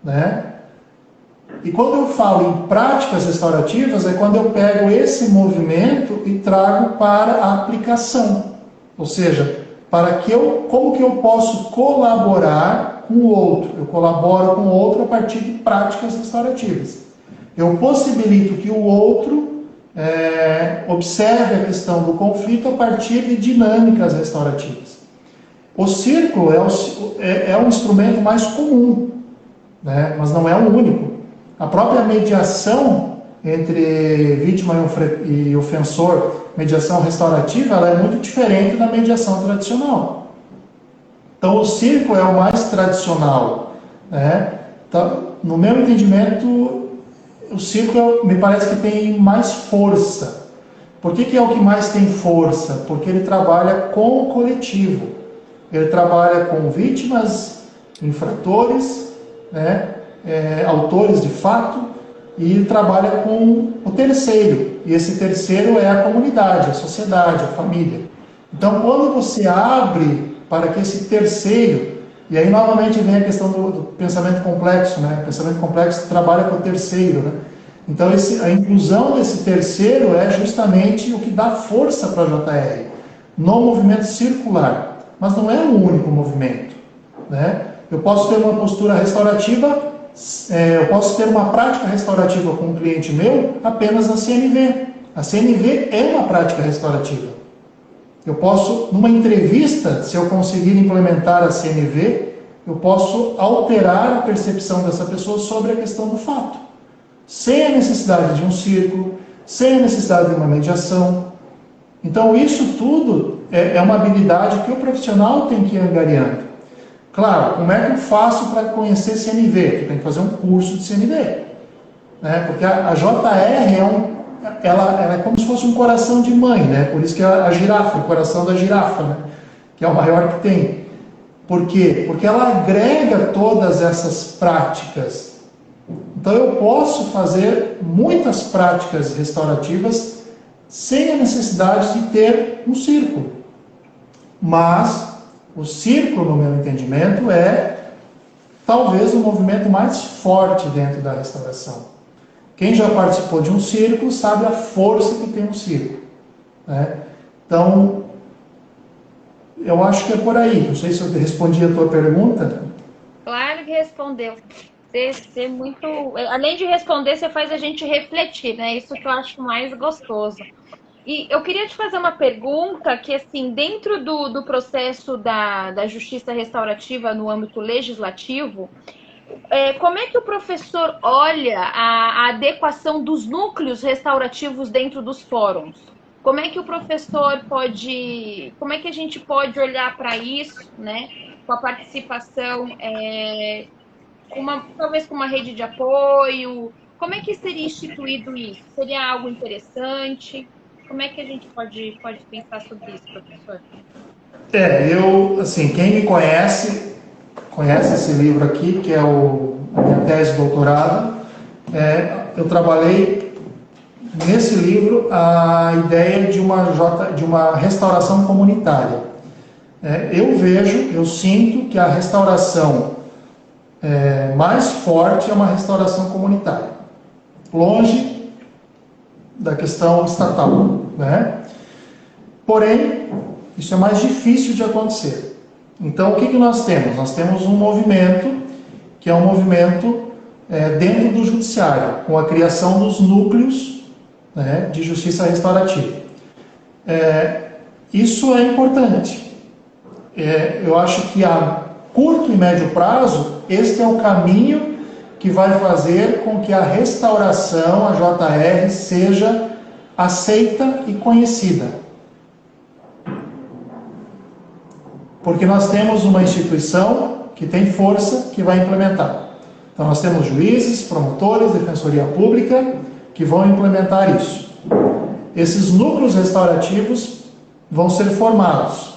né? E quando eu falo em práticas restaurativas, é quando eu pego esse movimento e trago para a aplicação. Ou seja, como que eu posso colaborar com o outro? Eu colaboro com o outro a partir de práticas restaurativas. Eu possibilito que o outro observe a questão do conflito a partir de dinâmicas restaurativas. O círculo é um instrumento mais comum, né? Mas não é o único. A própria mediação entre vítima e ofensor, mediação restaurativa, ela é muito diferente da mediação tradicional. Então, o círculo é o mais tradicional, né? Então, no meu entendimento, o círculo me parece que tem mais força. Por que é o que mais tem força? Porque ele trabalha com o coletivo. Ele trabalha com vítimas, infratores, né? Autores de fato, e trabalha com o terceiro. E esse terceiro é a comunidade, a sociedade, a família. Então, quando você abre para que esse terceiro, e aí novamente vem a questão do pensamento complexo, né? O pensamento complexo trabalha com o terceiro, né? Então, a inclusão desse terceiro é justamente o que dá força para a JR no movimento circular. Mas não é o único movimento, né? Eu posso ter uma postura restaurativa, eu posso ter uma prática restaurativa com um cliente meu apenas na CNV. A CNV é uma prática restaurativa. Eu posso, numa entrevista, se eu conseguir implementar a CNV, eu posso alterar a percepção dessa pessoa sobre a questão do fato. Sem a necessidade de um círculo, sem a necessidade de uma mediação. Então, isso tudo é uma habilidade que o profissional tem que ir angariando. Claro, como é que eu faço para conhecer CNV? Tu tem que fazer um curso de CNV. Né? Porque a JR ela é como se fosse um coração de mãe, né? Por isso que é a girafa, o coração da girafa, né? Que é o maior que tem. Por quê? Porque ela agrega todas essas práticas. Então eu posso fazer muitas práticas restaurativas sem a necessidade de ter um círculo. Mas o círculo, no meu entendimento, é talvez o movimento mais forte dentro da restauração. Quem já participou de um círculo sabe a força que tem um círculo, né? Então, eu acho que é por aí. Não sei se eu respondi a tua pergunta. Claro que respondeu. Você muito... Além de responder, você faz a gente refletir, né? Isso que eu acho mais gostoso. E eu queria te fazer uma pergunta que, assim, dentro do processo da justiça restaurativa no âmbito legislativo, como é que o professor olha a adequação dos núcleos restaurativos dentro dos fóruns? Como é que o professor pode... Como é que a gente pode olhar para isso, né? Com a participação, talvez com uma rede de apoio? Como é que seria instituído isso? Seria algo interessante? Como é que a gente pode pensar sobre isso, professor? Assim, quem me conhece esse livro aqui, que é a minha tese de doutorado. Eu trabalhei nesse livro a ideia de uma restauração comunitária. Eu sinto que a restauração mais forte é uma restauração comunitária, longe da questão estatal, né? Porém, isso é mais difícil de acontecer. Então, o que nós temos? Nós temos um movimento, que é um movimento dentro do judiciário, com a criação dos núcleos, né, de justiça restaurativa. Isso é importante. Eu acho que a curto e médio prazo, este é o caminho que vai fazer com que a restauração, a JR, seja aceita e conhecida. Porque nós temos uma instituição que tem força, que vai implementar. Então nós temos juízes, promotores, defensoria pública, que vão implementar isso. Esses núcleos restaurativos vão ser formados.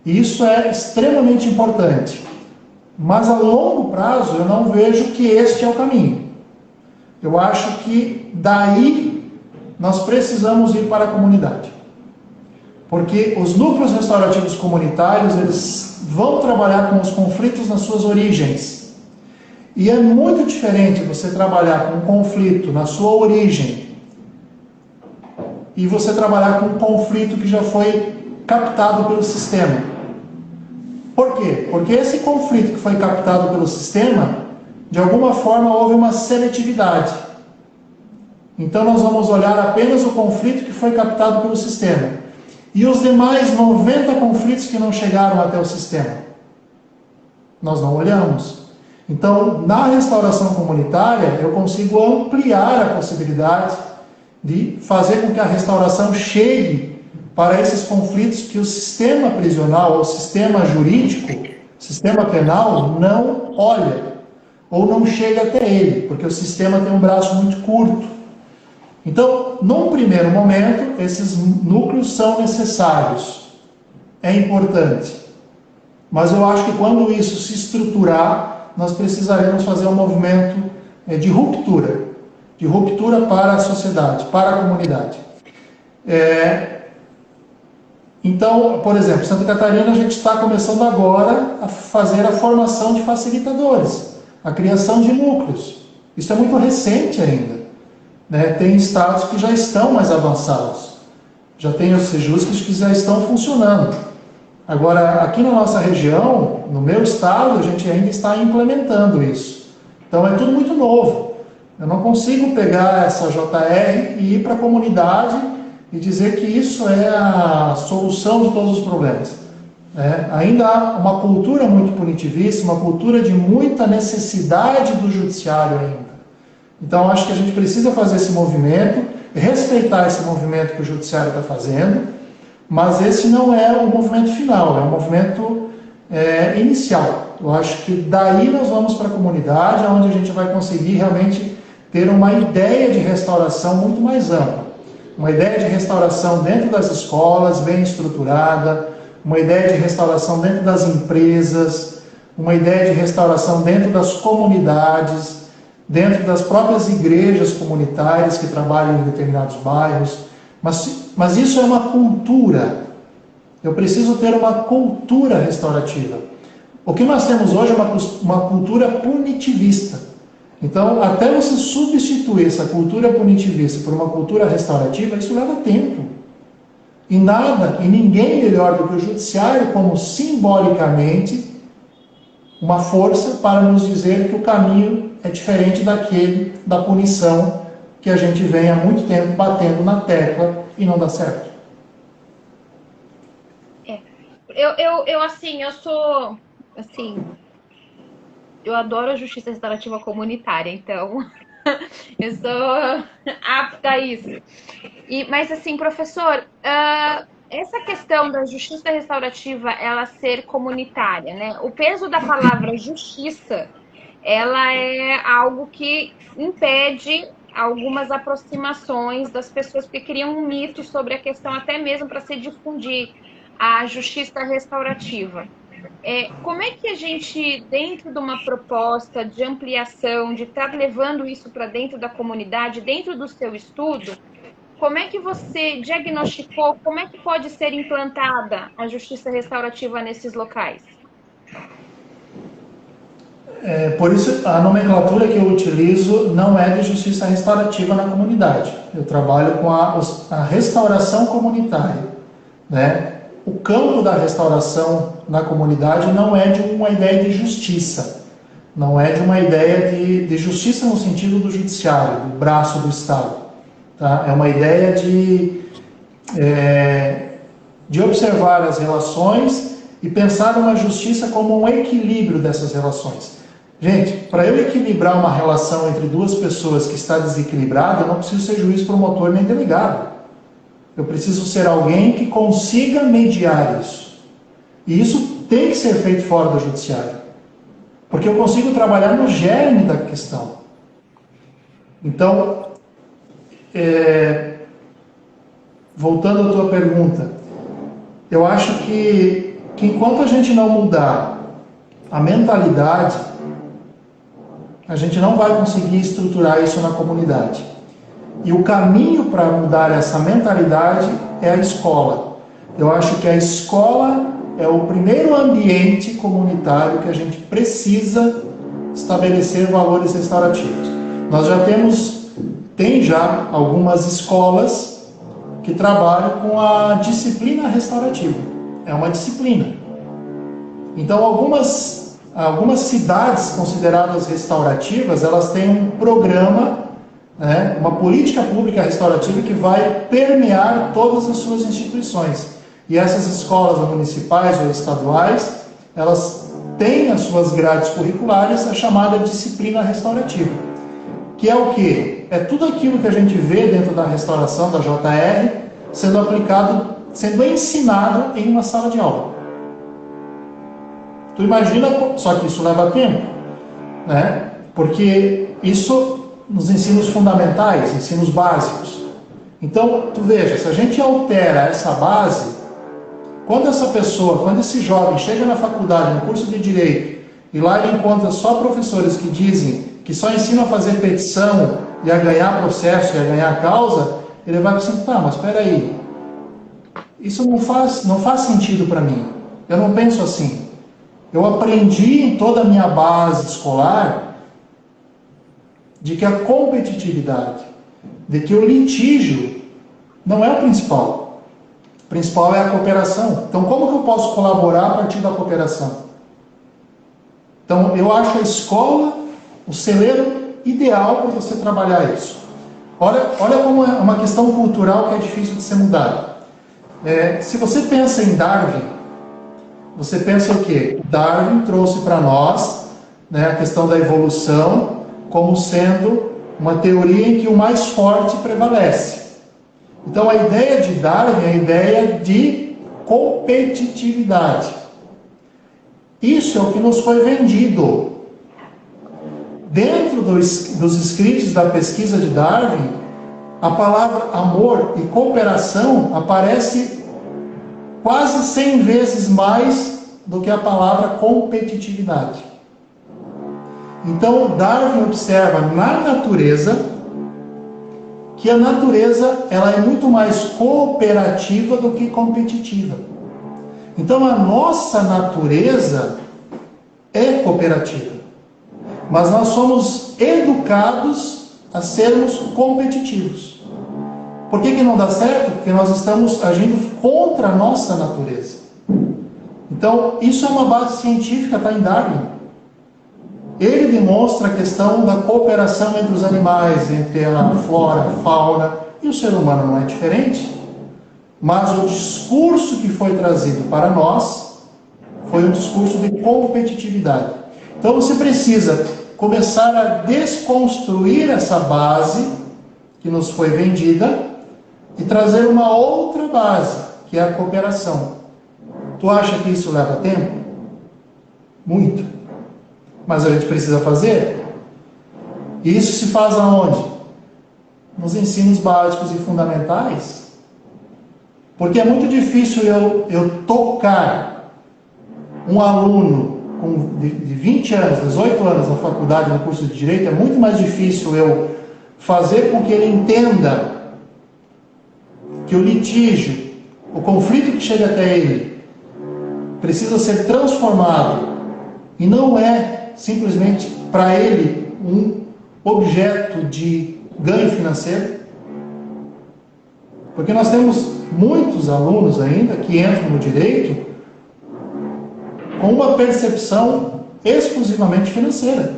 E isso é extremamente importante. Mas a longo prazo eu não vejo que este é o caminho. Eu acho que daí nós precisamos ir para a comunidade. Porque os núcleos restaurativos comunitários, eles vão trabalhar com os conflitos nas suas origens. E é muito diferente você trabalhar com um conflito na sua origem e você trabalhar com um conflito que já foi captado pelo sistema. Por quê? Porque esse conflito que foi captado pelo sistema, de alguma forma houve uma seletividade. Então nós vamos olhar apenas o conflito que foi captado pelo sistema. E os demais 90 conflitos que não chegaram até o sistema, nós não olhamos. Então, na restauração comunitária, eu consigo ampliar a possibilidade de fazer com que a restauração chegue para esses conflitos que o sistema prisional, o sistema jurídico, o sistema penal não olha, ou não chega até ele, porque o sistema tem um braço muito curto. Então, num primeiro momento, esses núcleos são necessários. É importante. Mas eu acho que quando isso se estruturar, nós precisaremos fazer um movimento de ruptura para a sociedade, para a comunidade. Então, por exemplo, em Santa Catarina a gente está começando agora a fazer a formação de facilitadores, a criação de núcleos. Isso é muito recente ainda. Tem estados que já estão mais avançados. Já tem os sejus que já estão funcionando. Agora, aqui na nossa região, no meu estado, a gente ainda está implementando isso. Então é tudo muito novo. Eu não consigo pegar essa JR e ir para a comunidade e dizer que isso é a solução de todos os problemas. Ainda há uma cultura muito punitivista, uma cultura de muita necessidade do judiciário ainda. Então, acho que a gente precisa fazer esse movimento, respeitar esse movimento que o judiciário está fazendo, mas esse não é o movimento final, é um movimento inicial. Eu acho que daí nós vamos para a comunidade, onde a gente vai conseguir realmente ter uma ideia de restauração muito mais ampla. Uma ideia de restauração dentro das escolas, bem estruturada, uma ideia de restauração dentro das empresas, uma ideia de restauração dentro das comunidades, dentro das próprias igrejas comunitárias que trabalham em determinados bairros. Mas isso é uma cultura. Eu preciso ter uma cultura restaurativa. O que nós temos hoje é uma cultura punitivista. Então, até você substituir essa cultura punitivista por uma cultura restaurativa, isso leva tempo. E nada, e ninguém melhor do que o judiciário como simbolicamente uma força para nos dizer que o caminho é diferente daquele da punição que a gente vem há muito tempo batendo na tecla e não dá certo. Eu adoro a justiça restaurativa comunitária, então eu sou apta a isso. Mas assim, professor, essa questão da justiça restaurativa, ela ser comunitária, né? O peso da palavra justiça, ela é algo que impede algumas aproximações das pessoas, porque criam um mito sobre a questão, até mesmo para se difundir a justiça restaurativa. Como é que a gente, dentro de uma proposta de ampliação, de estar levando isso para dentro da comunidade, dentro do seu estudo, como é que você diagnosticou, como é que pode ser implantada a justiça restaurativa nesses locais? Por isso, a nomenclatura que eu utilizo não é de justiça restaurativa na comunidade. Eu trabalho com a restauração comunitária, né? O campo da restauração na comunidade não é de uma ideia de justiça, não é de uma ideia de justiça no sentido do judiciário, do braço do Estado. Tá? É uma ideia de observar as relações e pensar uma justiça como um equilíbrio dessas relações. Gente, para eu equilibrar uma relação entre duas pessoas que está desequilibrada, eu não preciso ser juiz, promotor nem delegado. Eu preciso ser alguém que consiga mediar isso. E isso tem que ser feito fora do judiciário. Porque eu consigo trabalhar no germe da questão. Então, voltando à tua pergunta, eu acho que enquanto a gente não mudar a mentalidade, a gente não vai conseguir estruturar isso na comunidade. E o caminho para mudar essa mentalidade é a escola. Eu acho que a escola é o primeiro ambiente comunitário que a gente precisa estabelecer valores restaurativos. Nós já tem já algumas escolas que trabalham com a disciplina restaurativa. É uma disciplina. Então, algumas cidades consideradas restaurativas, elas têm um programa, uma política pública restaurativa que vai permear todas as suas instituições. E essas escolas municipais ou estaduais, elas têm as suas grades curriculares a chamada disciplina restaurativa. Que é o quê? É tudo aquilo que a gente vê dentro da restauração, da JR, sendo aplicado, sendo ensinado em uma sala de aula. Tu imagina, só que isso leva tempo, né? Porque isso nos ensinos fundamentais, ensinos básicos. Então, tu veja, se a gente altera essa base, quando esse jovem chega na faculdade, no curso de Direito, e lá ele encontra só professores que dizem que só ensinam a fazer petição e a ganhar processo e a ganhar causa, ele vai pensar, tá, mas espera aí, isso não faz sentido para mim. Eu não penso assim. Eu aprendi em toda a minha base escolar de que a competitividade, de que o litígio não é o principal. O principal é a cooperação. Então, como que eu posso colaborar a partir da cooperação? Então, eu acho a escola o celeiro ideal para você trabalhar isso. Olha como é uma questão cultural que é difícil de ser mudada. Se você pensa em Darwin, você pensa o quê? Darwin trouxe para nós, a questão da evolução como sendo uma teoria em que o mais forte prevalece. Então, a ideia de Darwin é a ideia de competitividade. Isso é o que nos foi vendido. Dentro dos escritos da pesquisa de Darwin, a palavra amor e cooperação aparece quase 100 vezes mais do que a palavra competitividade. Então, Darwin observa na natureza que a natureza ela é muito mais cooperativa do que competitiva. Então, a nossa natureza é cooperativa. Mas nós somos educados a sermos competitivos. Por que não dá certo? Porque nós estamos agindo contra a nossa natureza. Então, isso é uma base científica, está em Darwin. Ele demonstra a questão da cooperação entre os animais, entre a flora, a fauna, e o ser humano não é diferente. Mas o discurso que foi trazido para nós foi um discurso de competitividade. Então você precisa começar a desconstruir essa base que nos foi vendida e trazer uma outra base, que é a cooperação. Tu acha que isso leva tempo? Muito. Mas a gente precisa fazer. E isso se faz aonde? Nos ensinos básicos e fundamentais. Porque é muito difícil eu tocar um aluno de 20 anos, 18 anos na faculdade, no curso de Direito, é muito mais difícil eu fazer com que ele entenda que o litígio, o conflito que chega até ele, precisa ser transformado e não é simplesmente para ele um objeto de ganho financeiro. Porque nós temos muitos alunos ainda que entram no direito com uma percepção exclusivamente financeira.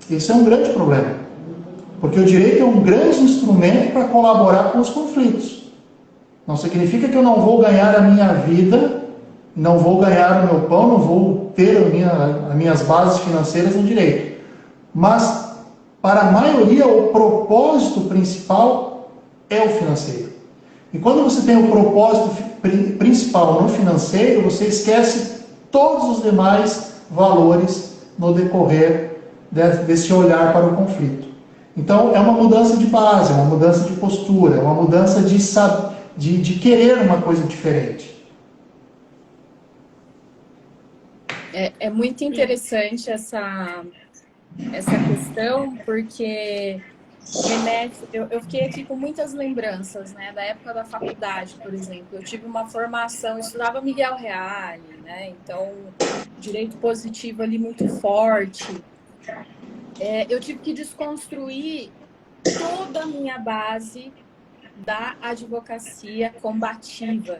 Isso é um grande problema. Porque o direito é um grande instrumento para colaborar com os conflitos. Não significa que eu não vou ganhar a minha vida, não vou ganhar o meu pão, não vou ter as minhas bases financeiras no direito. Mas, para a maioria, o propósito principal é o financeiro. E quando você tem o propósito principal no financeiro, você esquece todos os demais valores no decorrer desse olhar para o conflito. Então, é uma mudança de base, é uma mudança de postura, é uma mudança de querer uma coisa diferente. É muito interessante essa questão, porque eu fiquei aqui com muitas lembranças, né, da época da faculdade, por exemplo. Eu tive uma formação, eu estudava Miguel Reale, né, então, direito positivo ali muito forte. Eu tive que desconstruir toda a minha base da advocacia combativa.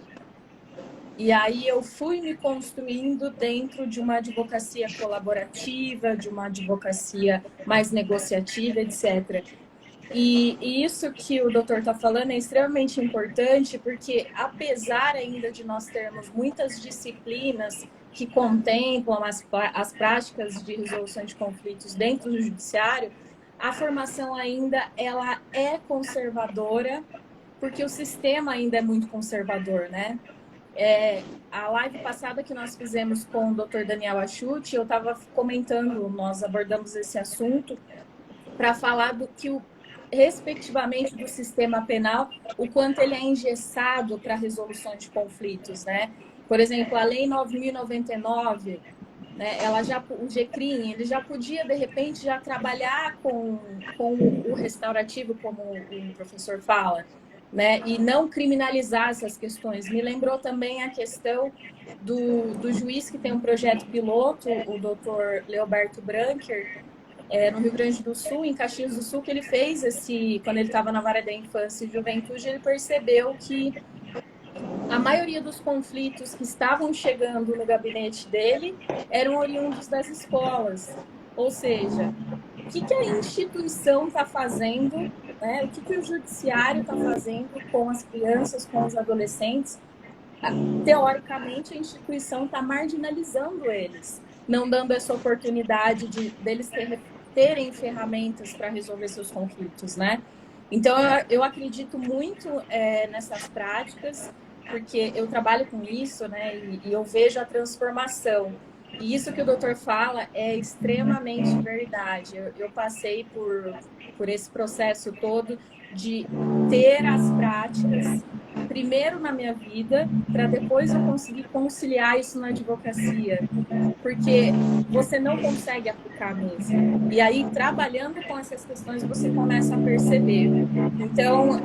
E aí eu fui me construindo dentro de uma advocacia colaborativa, de uma advocacia mais negociativa, etc. E isso que o doutor está falando é extremamente importante, porque apesar ainda de nós termos muitas disciplinas que contemplam as práticas de resolução de conflitos dentro do judiciário, a formação ainda ela é conservadora, porque o sistema ainda é muito conservador, né? A live passada que nós fizemos com o Dr. Daniel Achuti, eu estava comentando, nós abordamos esse assunto para falar do que respectivamente do sistema penal, o quanto ele é engessado para a resolução de conflitos, né? Por exemplo, a Lei 9.099, né, o GCRIM, ele já podia, de repente, já trabalhar com o restaurativo, como o professor fala, né, e não criminalizar essas questões. Me lembrou também a questão do juiz que tem um projeto piloto, o doutor Leoberto Branker, no Rio Grande do Sul, em Caxias do Sul, que ele fez quando ele estava na vara da infância e juventude, ele percebeu que a maioria dos conflitos que estavam chegando no gabinete dele eram oriundos das escolas. Ou seja, o que a instituição está fazendo, né? O que o judiciário está fazendo com as crianças, com os adolescentes? Teoricamente, a instituição está marginalizando eles, não dando essa oportunidade deles terem ferramentas para resolver seus conflitos, né? Então, eu acredito muito nessas práticas, porque eu trabalho com isso, né? E eu vejo a transformação. E isso que o doutor fala é extremamente verdade. Eu passei por esse processo todo de ter as práticas primeiro na minha vida, para depois eu conseguir conciliar isso na advocacia, porque você não consegue aplicar mesmo. E aí, trabalhando com essas questões, você começa a perceber. Então,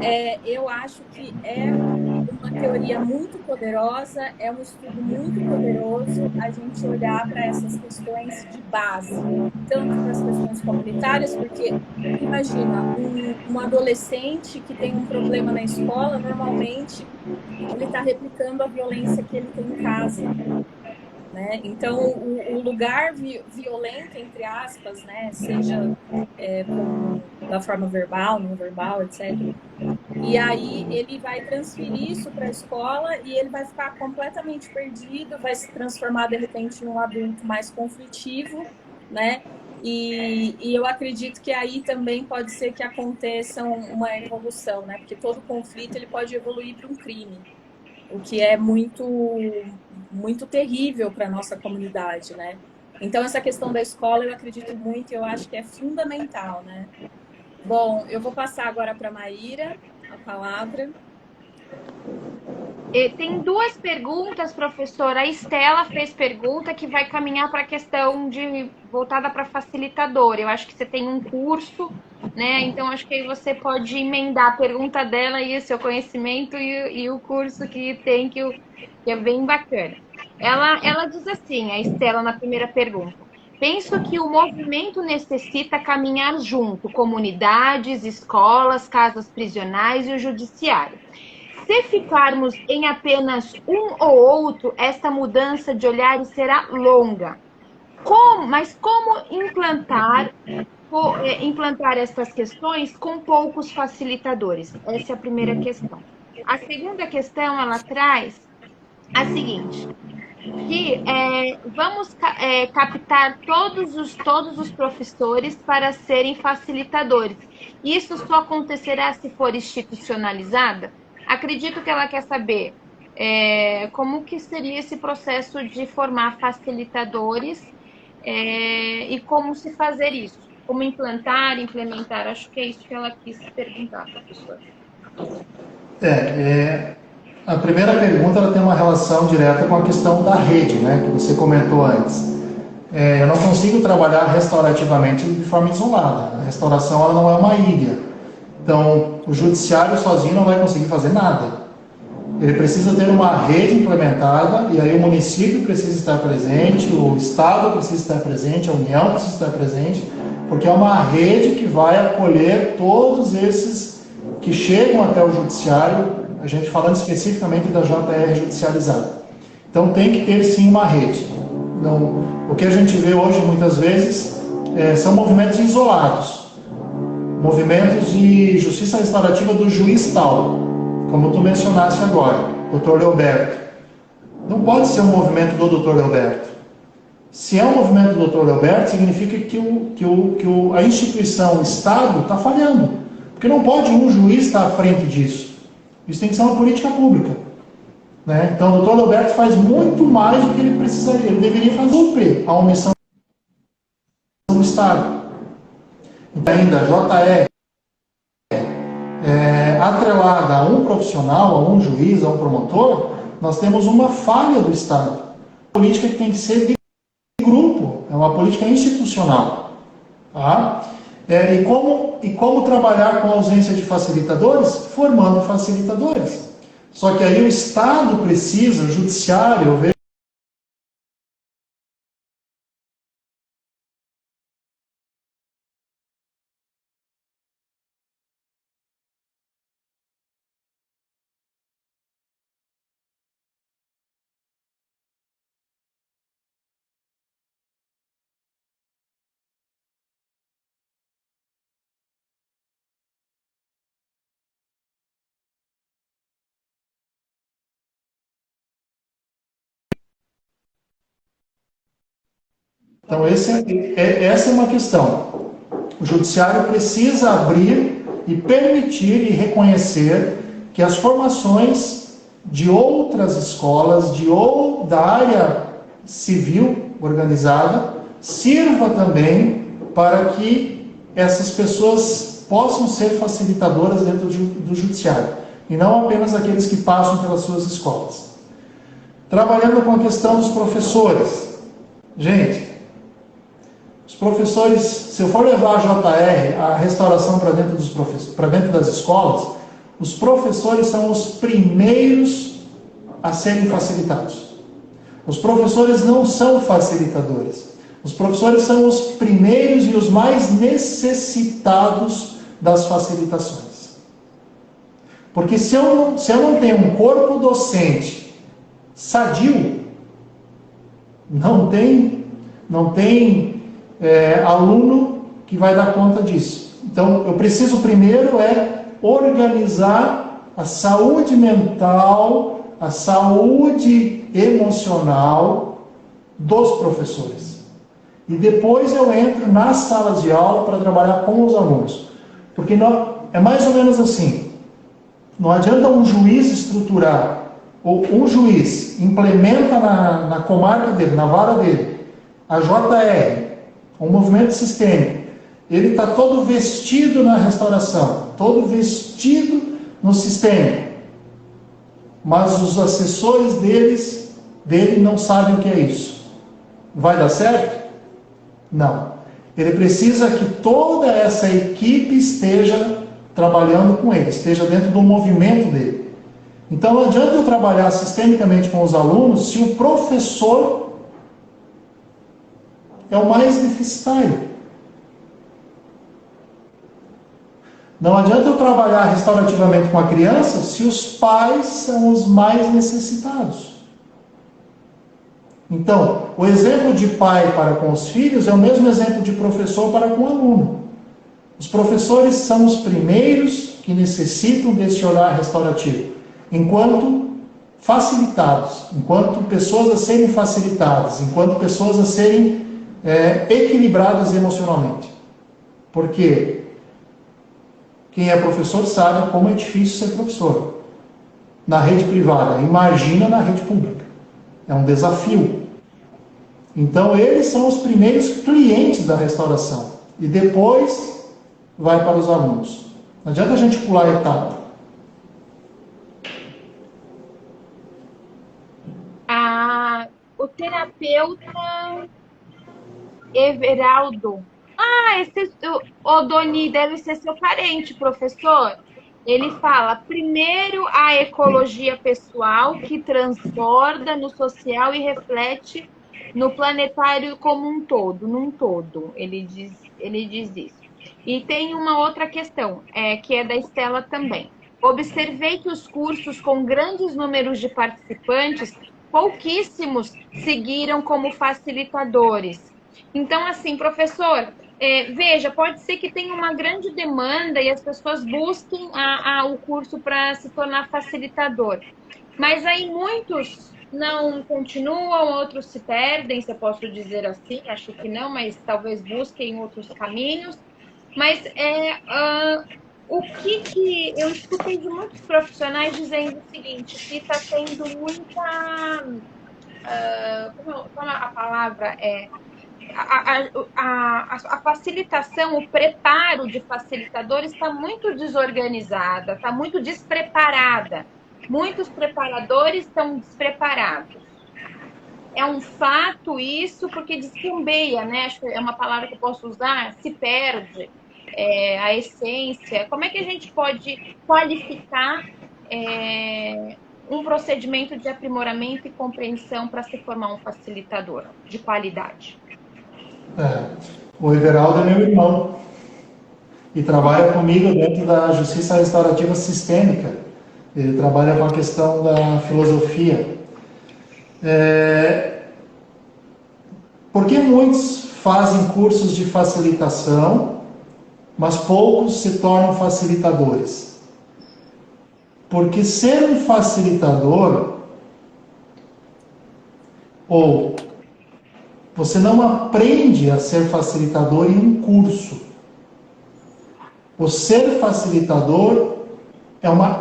eu acho que é uma teoria muito poderosa, é um estudo muito poderoso a gente olhar para essas questões de base, tanto para as questões comunitárias, porque imagina, um adolescente que tem um problema na escola, normalmente ele está replicando a violência que ele tem em casa. Né? Então, o lugar violento, entre aspas, né? Seja da forma verbal, não verbal, etc. E aí ele vai transferir isso para a escola e ele vai ficar completamente perdido, vai se transformar, de repente, em um adulto mais conflitivo, né? E eu acredito que aí também pode ser que aconteça uma evolução, né? Porque todo conflito ele pode evoluir para um crime, o que é muito terrível para a nossa comunidade, né? Então, essa questão da escola, eu acredito muito e eu acho que é fundamental, né? Bom, eu vou passar agora para a Maíra a palavra. Tem duas perguntas, professora. A Estela fez pergunta que vai caminhar para a questão voltada para facilitador. Eu acho que você tem um curso, né? Então, acho que aí você pode emendar a pergunta dela e o seu conhecimento e o curso que tem, que é bem bacana. Ela diz assim, a Estela, na primeira pergunta: penso que o movimento necessita caminhar junto, comunidades, escolas, casas prisionais e o judiciário. Se ficarmos em apenas um ou outro, esta mudança de olhares será longa. Mas como implantar estas questões com poucos facilitadores? Essa é a primeira questão. A segunda questão, ela traz a seguinte: que vamos captar todos os professores para serem facilitadores. Isso só acontecerá se for institucionalizada? Acredito que ela quer saber como que seria esse processo de formar facilitadores e como se fazer isso, como implementar. Acho que é isso que ela quis perguntar, professora. A primeira pergunta ela tem uma relação direta com a questão da rede, né, que você comentou antes. Eu não consigo trabalhar restaurativamente de forma isolada. A restauração ela não é uma ilha. Então, o judiciário sozinho não vai conseguir fazer nada. Ele precisa ter uma rede implementada, e aí o município precisa estar presente, o Estado precisa estar presente, a União precisa estar presente, porque é uma rede que vai acolher todos esses que chegam até o judiciário, a gente falando especificamente da JR judicializada. Então, tem que ter sim uma rede. Então, o que a gente vê hoje, muitas vezes, são movimentos isolados. Movimentos de justiça restaurativa do juiz tal, como tu mencionaste agora, Dr. Leoberto. Não pode ser um movimento do Dr. Leoberto. Se é um movimento do Dr. Leoberto, significa que a instituição, o Estado, está falhando. Porque não pode um juiz estar à frente disso. Isso tem que ser uma política pública. Né? Então, o Dr. Leoberto faz muito mais do que ele precisaria. Ele deveria fazer suprir a omissão do Estado. Ainda a JR atrelada a um profissional, a um juiz, a um promotor, nós temos uma falha do Estado. A política que tem que ser de grupo, é uma política institucional. Tá? E como trabalhar com a ausência de facilitadores? Formando facilitadores. Só que aí o Estado precisa, o judiciário, eu vejo Então, essa é uma questão. O judiciário precisa abrir e permitir e reconhecer que as formações de outras escolas, da área civil organizada, sirva também para que essas pessoas possam ser facilitadoras dentro do judiciário. e não apenas aqueles que passam pelas suas escolas. Trabalhando com a questão dos professores. Gente, os professores, se eu for levar a JR, a restauração para dentro das escolas, os professores são os primeiros a serem facilitados. Os professores não são facilitadores. Os professores são os primeiros e os mais necessitados das facilitações. Porque se eu não tenho um corpo docente sadio, não tem aluno que vai dar conta disso. Então, eu preciso primeiro organizar a saúde mental, a saúde emocional dos professores. E depois eu entro nas salas de aula para trabalhar com os alunos. Porque é mais ou menos assim. Não adianta um juiz estruturar, ou um juiz implementa na comarca dele, na vara dele, a JR, um movimento sistêmico. Ele está todo vestido na restauração, todo vestido no sistema. Mas os assessores dele não sabem o que é isso. Vai dar certo? Não. Ele precisa que toda essa equipe esteja trabalhando com ele, esteja dentro do movimento dele. Então não adianta eu trabalhar sistemicamente com os alunos se o professor é o mais deficitário. Não adianta eu trabalhar restaurativamente com a criança se os pais são os mais necessitados. Então, o exemplo de pai para com os filhos é o mesmo exemplo de professor para com o aluno. Os professores são os primeiros que necessitam desse olhar restaurativo, enquanto facilitados, enquanto pessoas a serem facilitadas, enquanto pessoas a serem equilibradas emocionalmente. Porque quem é professor sabe como é difícil ser professor. Na rede privada, imagina na rede pública. É um desafio. Então, eles são os primeiros clientes da restauração. E depois vai para os alunos. Não adianta a gente pular a etapa. O terapeuta Everaldo. O Doni deve ser seu parente, professor. Ele fala, primeiro a ecologia pessoal, que transborda no social e reflete no planetário como um todo, num todo. Ele diz isso. E tem uma outra questão, que é da Estela também. Observei que os cursos com grandes números de participantes, pouquíssimos seguiram como facilitadores. Então, assim, professor, veja, pode ser que tenha uma grande demanda e as pessoas busquem o curso para se tornar facilitador. Mas aí muitos não continuam, outros se perdem, se eu posso dizer assim, acho que não, mas talvez busquem outros caminhos. Mas o que eu escutei de muitos profissionais dizendo o seguinte, que está tendo muita... como a palavra é... A facilitação, o preparo de facilitadores está muito desorganizada, está muito despreparada. Muitos preparadores estão despreparados. É um fato isso, porque descambeia, né? Acho que é uma palavra que eu posso usar, se perde a essência. Como é que a gente pode qualificar um procedimento de aprimoramento e compreensão para se formar um facilitador de qualidade? O Everaldo é meu irmão e trabalha comigo dentro da Justiça Restaurativa Sistêmica. Ele trabalha com a questão da filosofia. Por que muitos fazem cursos de facilitação, mas poucos se tornam facilitadores? Porque ser um facilitador, ou você não aprende a ser facilitador em um curso. O ser facilitador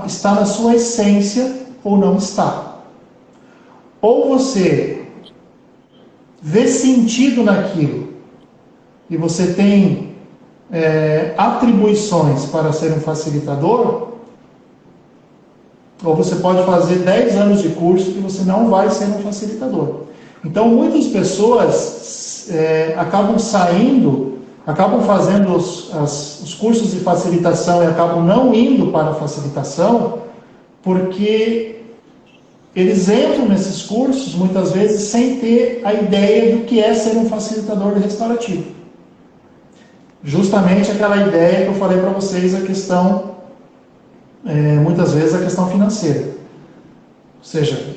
está na sua essência ou não está. Ou você vê sentido naquilo e você tem atribuições para ser um facilitador, ou você pode fazer 10 anos de curso que você não vai ser um facilitador. Então, muitas pessoas acabam saindo, acabam fazendo os cursos de facilitação e acabam não indo para a facilitação, porque eles entram nesses cursos, muitas vezes, sem ter a ideia do que é ser um facilitador restaurativo. Justamente aquela ideia que eu falei para vocês, a questão, muitas vezes, a questão financeira. Ou seja,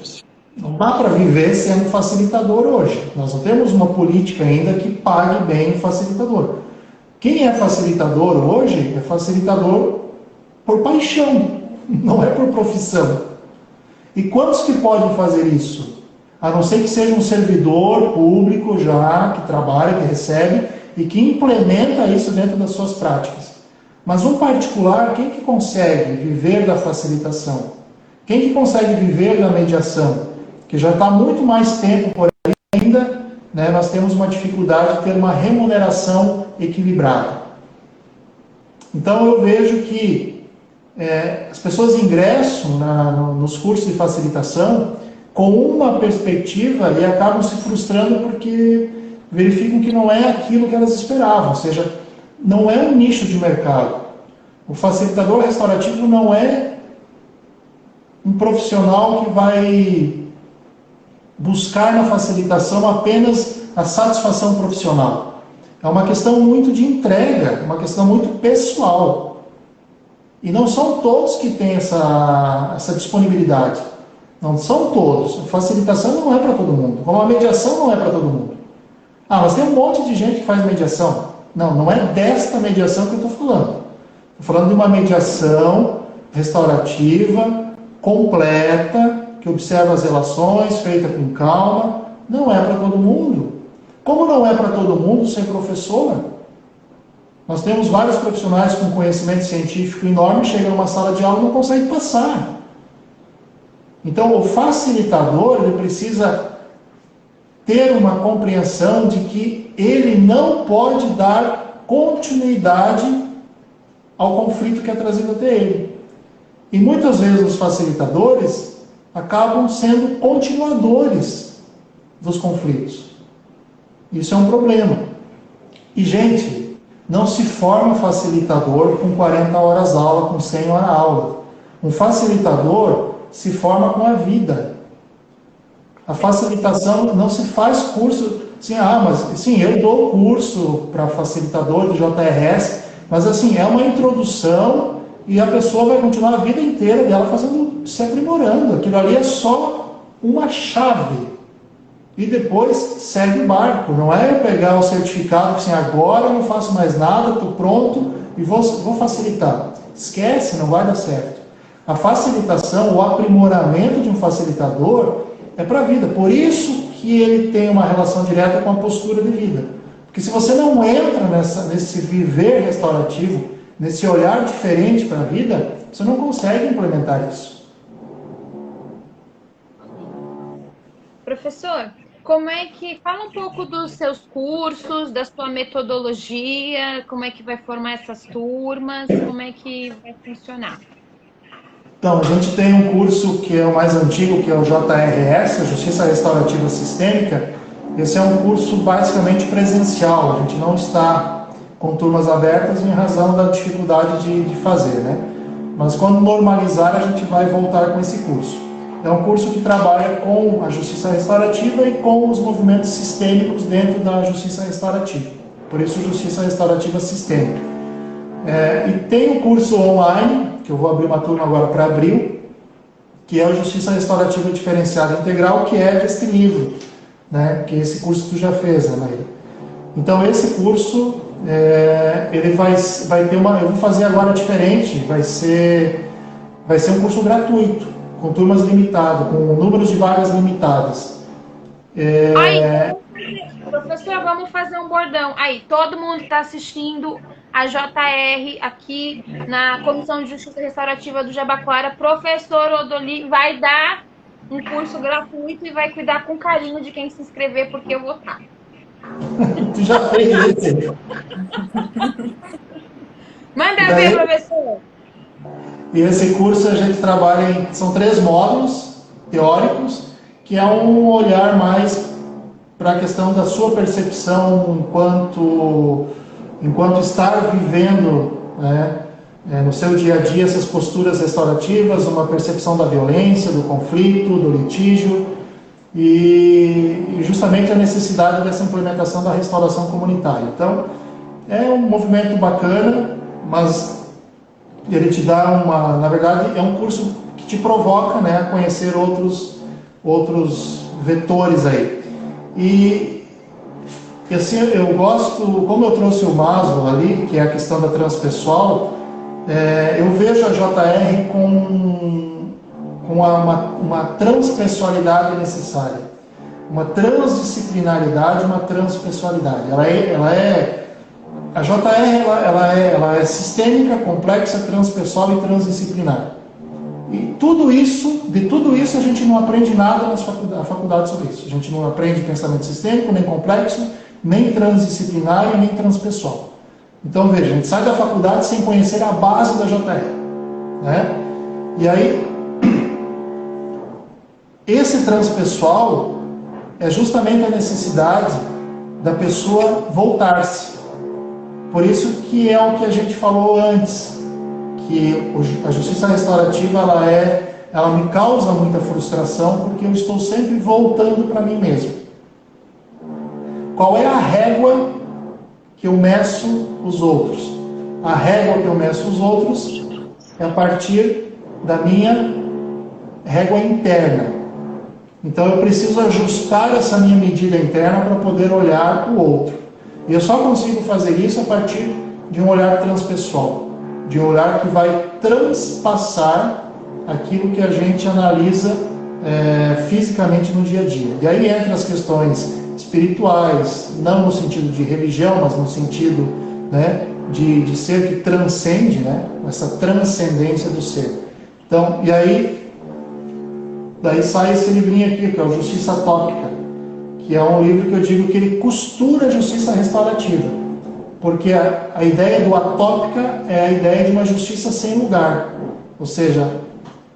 não dá para viver sendo facilitador hoje. Nós não temos uma política ainda que pague bem o facilitador. Quem é facilitador hoje é facilitador por paixão, não é por profissão. E quantos que podem fazer isso? A não ser que seja um servidor público já, que trabalha, que recebe, e que implementa isso dentro das suas práticas. Mas um particular, quem que consegue viver da facilitação? Quem que consegue viver da mediação? Que já está muito mais tempo por aí ainda, né, nós temos uma dificuldade de ter uma remuneração equilibrada. Então eu vejo que as pessoas ingressam nos cursos de facilitação com uma perspectiva e acabam se frustrando porque verificam que não é aquilo que elas esperavam, ou seja, não é um nicho de mercado. O facilitador restaurativo não é um profissional que vai buscar na facilitação apenas a satisfação profissional. É uma questão muito de entrega, uma questão muito pessoal. E não são todos que têm essa disponibilidade. Não são todos. A facilitação não é para todo mundo. Como a mediação não é para todo mundo. Ah, mas tem um monte de gente que faz mediação. Não, não é desta mediação que eu estou falando. Estou falando de uma mediação restaurativa, completa, que observa as relações, feita com calma. Não é para todo mundo. Como não é para todo mundo ser professora? Nós temos vários profissionais com conhecimento científico enorme, chegam numa sala de aula e não conseguem passar. Então, o facilitador, ele precisa ter uma compreensão de que ele não pode dar continuidade ao conflito que é trazido até ele. E muitas vezes os facilitadores acabam sendo continuadores dos conflitos. Isso é um problema. E, gente, não se forma facilitador com 40 horas aula, com 100 horas aula. Um facilitador se forma com a vida. A facilitação não se faz curso, assim, mas sim, eu dou curso para facilitador do JRS, mas assim, é uma introdução e a pessoa vai continuar a vida inteira dela se aprimorando. Aquilo ali é só uma chave. E depois segue o barco. Não é eu pegar o certificado assim, agora eu não faço mais nada, estou pronto e vou facilitar. Esquece, não vai dar certo. A facilitação, o aprimoramento de um facilitador é para a vida. Por isso que ele tem uma relação direta com a postura de vida. Porque se você não entra nesse viver restaurativo, nesse olhar diferente para a vida, você não consegue implementar isso. Professor, fala um pouco dos seus cursos, da sua metodologia, como é que vai formar essas turmas, como é que vai funcionar? Então, a gente tem um curso que é o mais antigo, que é o JRS, a Justiça Restaurativa Sistêmica. Esse é um curso basicamente presencial, a gente não está com turmas abertas em razão da dificuldade de fazer, né? Mas quando normalizar, a gente vai voltar com esse curso. É um curso que trabalha com a justiça restaurativa e com os movimentos sistêmicos dentro da justiça restaurativa. Por isso, justiça restaurativa sistêmica. E tem um curso online, que eu vou abrir uma turma agora para abril, que é a Justiça Restaurativa Diferenciada Integral, que é deste livro, né? Que é esse curso que tu já fez, né, Maíra? Então, esse curso, ele vai ter eu vou fazer agora diferente, vai ser um curso gratuito, com turmas limitadas, com números de vagas limitadas. Professor, vamos fazer um bordão. Aí, todo mundo está assistindo a JR aqui na Comissão de Justiça Restaurativa do Jabaquara. Professor Odoli vai dar um curso gratuito e vai cuidar com carinho de quem se inscrever, porque eu vou estar. Tu já fez esse? Manda ver, professor. E esse curso a gente trabalha são 3 módulos teóricos, que é um olhar mais para a questão da sua percepção enquanto estar vivendo, né, no seu dia a dia essas posturas restaurativas, uma percepção da violência, do conflito, do litígio e justamente a necessidade dessa implementação da restauração comunitária. Então, é um movimento bacana, mas ele te dá na verdade, é um curso que te provoca, né, a conhecer outros vetores aí. E assim, eu gosto, como eu trouxe o Maslow ali, que é a questão da transpessoal, eu vejo a JR com uma transpessoalidade necessária, uma transdisciplinaridade, uma transpessoalidade. A JR ela é sistêmica, complexa, transpessoal e transdisciplinar. E de tudo isso a gente não aprende nada na faculdade sobre isso. A gente não aprende pensamento sistêmico, nem complexo, nem transdisciplinar e nem transpessoal. Então veja, a gente sai da faculdade sem conhecer a base da JR, né? E aí, esse transpessoal é justamente a necessidade da pessoa voltar-se. Por isso que é o que a gente falou antes, que a justiça restaurativa ela me causa muita frustração porque eu estou sempre voltando para mim mesmo. Qual é a régua que eu meço os outros? A régua que eu meço os outros é a partir da minha régua interna. Então eu preciso ajustar essa minha medida interna para poder olhar o outro. E eu só consigo fazer isso a partir de um olhar transpessoal, de um olhar que vai transpassar aquilo que a gente analisa fisicamente no dia a dia. E aí entra as questões espirituais, não no sentido de religião, mas no sentido, né, de ser que transcende, né, essa transcendência do ser. Então, e aí, daí sai esse livrinho aqui, que é o Justiça Tópica, que é um livro que eu digo que ele costura a justiça restaurativa, porque a ideia do atópica é a ideia de uma justiça sem lugar, ou seja,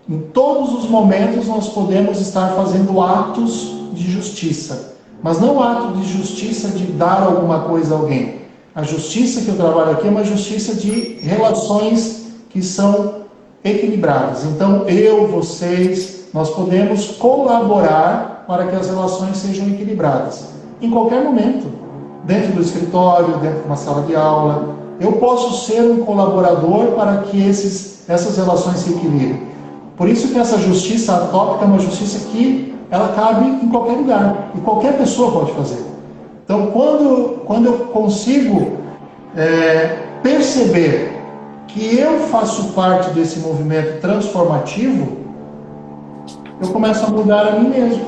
em todos os momentos nós podemos estar fazendo atos de justiça, mas não ato de justiça de dar alguma coisa a alguém. A justiça que eu trabalho aqui é uma justiça de relações que são equilibradas. Então, vocês, nós podemos colaborar para que as relações sejam equilibradas. Em qualquer momento, dentro do escritório, dentro de uma sala de aula, eu posso ser um colaborador para que essas relações se equilibrem. Por isso que essa justiça atópica é uma justiça que ela cabe em qualquer lugar, e qualquer pessoa pode fazer. Então, quando eu consigo perceber que eu faço parte desse movimento transformativo, eu começo a mudar a mim mesmo.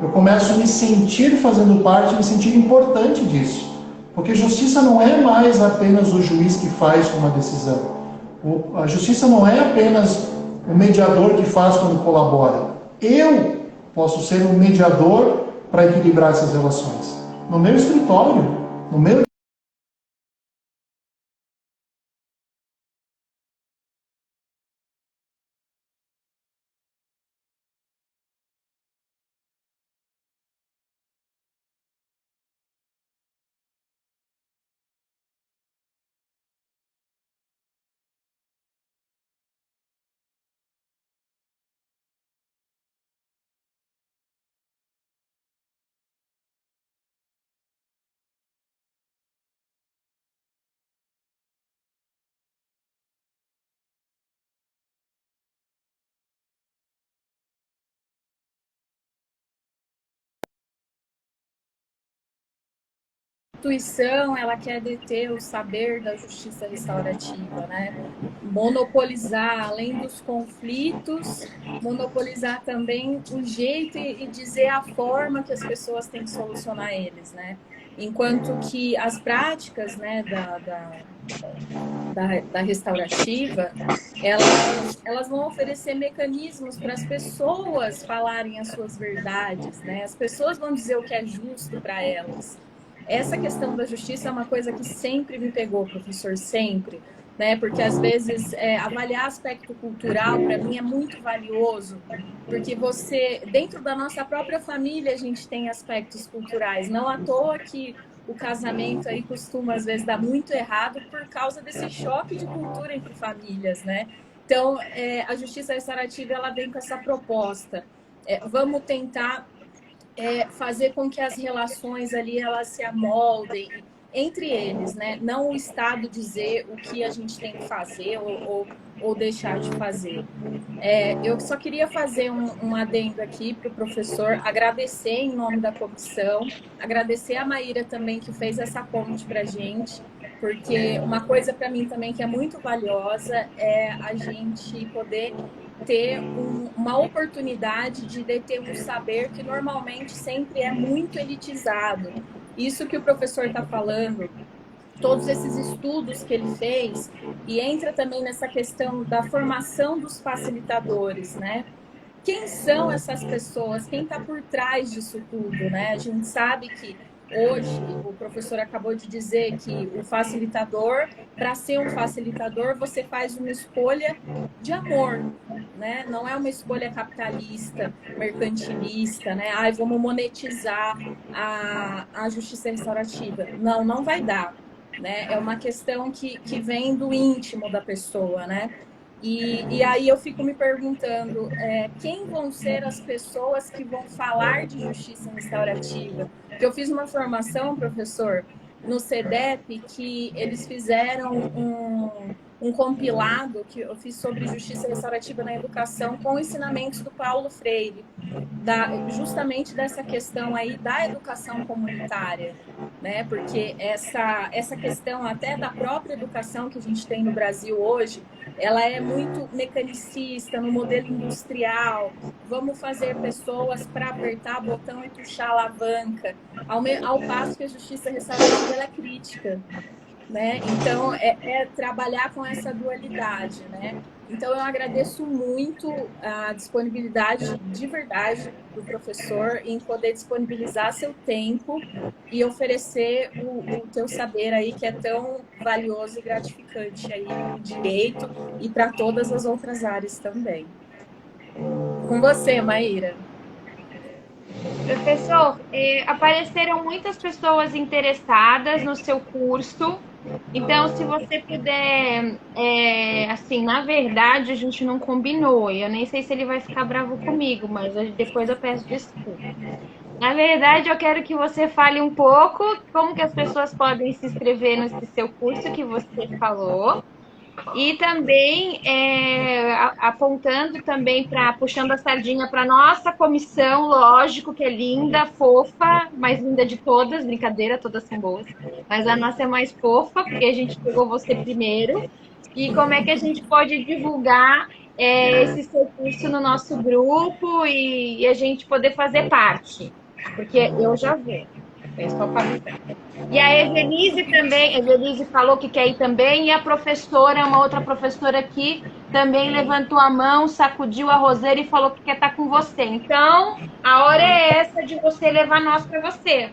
Eu começo a me sentir fazendo parte, me sentir importante disso. Porque justiça não é mais apenas o juiz que faz uma decisão. A justiça não é apenas o mediador que faz quando colabora. Eu posso ser um mediador para equilibrar essas relações. No meu escritório, no meu Instituição, ela quer deter o saber da justiça restaurativa, né? Monopolizar, além dos conflitos, monopolizar também o jeito e dizer a forma que as pessoas têm de solucionar eles, né? Enquanto que as práticas, né, da restaurativa, elas vão oferecer mecanismos para as pessoas falarem as suas verdades, né? As pessoas vão dizer o que é justo para elas. Essa questão da justiça é uma coisa que sempre me pegou, professor, sempre. né? Porque às vezes avaliar aspecto cultural para mim é muito valioso, porque você, dentro da nossa própria família, a gente tem aspectos culturais. Não à toa que o casamento aí costuma às vezes dar muito errado por causa desse choque de cultura entre famílias, né? Então, a justiça restaurativa ela vem com essa proposta. Vamos tentar fazer com que as relações ali elas se amoldem entre eles, né? Não o Estado dizer o que a gente tem que fazer ou deixar de fazer. Eu só queria fazer um adendo aqui para o professor, agradecer em nome da comissão, agradecer a Maíra também que fez essa ponte para a gente, porque uma coisa para mim também que é muito valiosa é a gente poder ter uma oportunidade de deter um saber que normalmente sempre é muito elitizado. Isso que o professor está falando, todos esses estudos que ele fez, e entra também nessa questão da formação dos facilitadores, né? Quem são essas pessoas? Quem está por trás disso tudo, né? A gente sabe que hoje, o professor acabou de dizer que o facilitador, para ser um facilitador, você faz uma escolha de amor, né? Não é uma escolha capitalista, mercantilista, né? Ai, vamos monetizar a justiça restaurativa. Não, não vai dar, né? É uma questão que vem do íntimo da pessoa, né? E aí eu fico me perguntando, quem vão ser as pessoas que vão falar de justiça restaurativa? Porque eu fiz uma formação, professor, no CEDEP, que eles fizeram um compilado que eu fiz sobre justiça restaurativa na educação com ensinamentos do Paulo Freire, justamente dessa questão aí da educação comunitária, né? Porque essa questão até da própria educação que a gente tem no Brasil hoje, ela é muito mecanicista, no modelo industrial. Vamos fazer pessoas para apertar botão e puxar a alavanca, ao passo que a justiça restaurativa ela é crítica, né? Então, trabalhar com essa dualidade, né? Então, eu agradeço muito a disponibilidade de verdade do professor em poder disponibilizar seu tempo e oferecer o teu saber aí, que é tão valioso e gratificante aí no direito e para todas as outras áreas também. Com você, Maíra. Professor, apareceram muitas pessoas interessadas no seu curso. Então, se você puder, assim, na verdade, a gente não combinou. Eu nem sei se ele vai ficar bravo comigo, mas depois eu peço desculpa. Na verdade, eu quero que você fale um pouco como que as pessoas podem se inscrever nesse seu curso que você falou. E também apontando também puxando a sardinha para nossa comissão, lógico que é linda, fofa, mais linda de todas, brincadeira, todas são boas, mas a nossa é mais fofa, porque a gente pegou você primeiro. E como é que a gente pode divulgar esse seu curso no nosso grupo e a gente poder fazer parte? Porque eu já vou. É só para avisar. E a Evelise também, a Evelise falou que quer ir também, e a professora, uma outra professora aqui, também levantou a mão, sacudiu a roseira e falou que quer estar com você. Então, a hora é essa de você levar nós para você.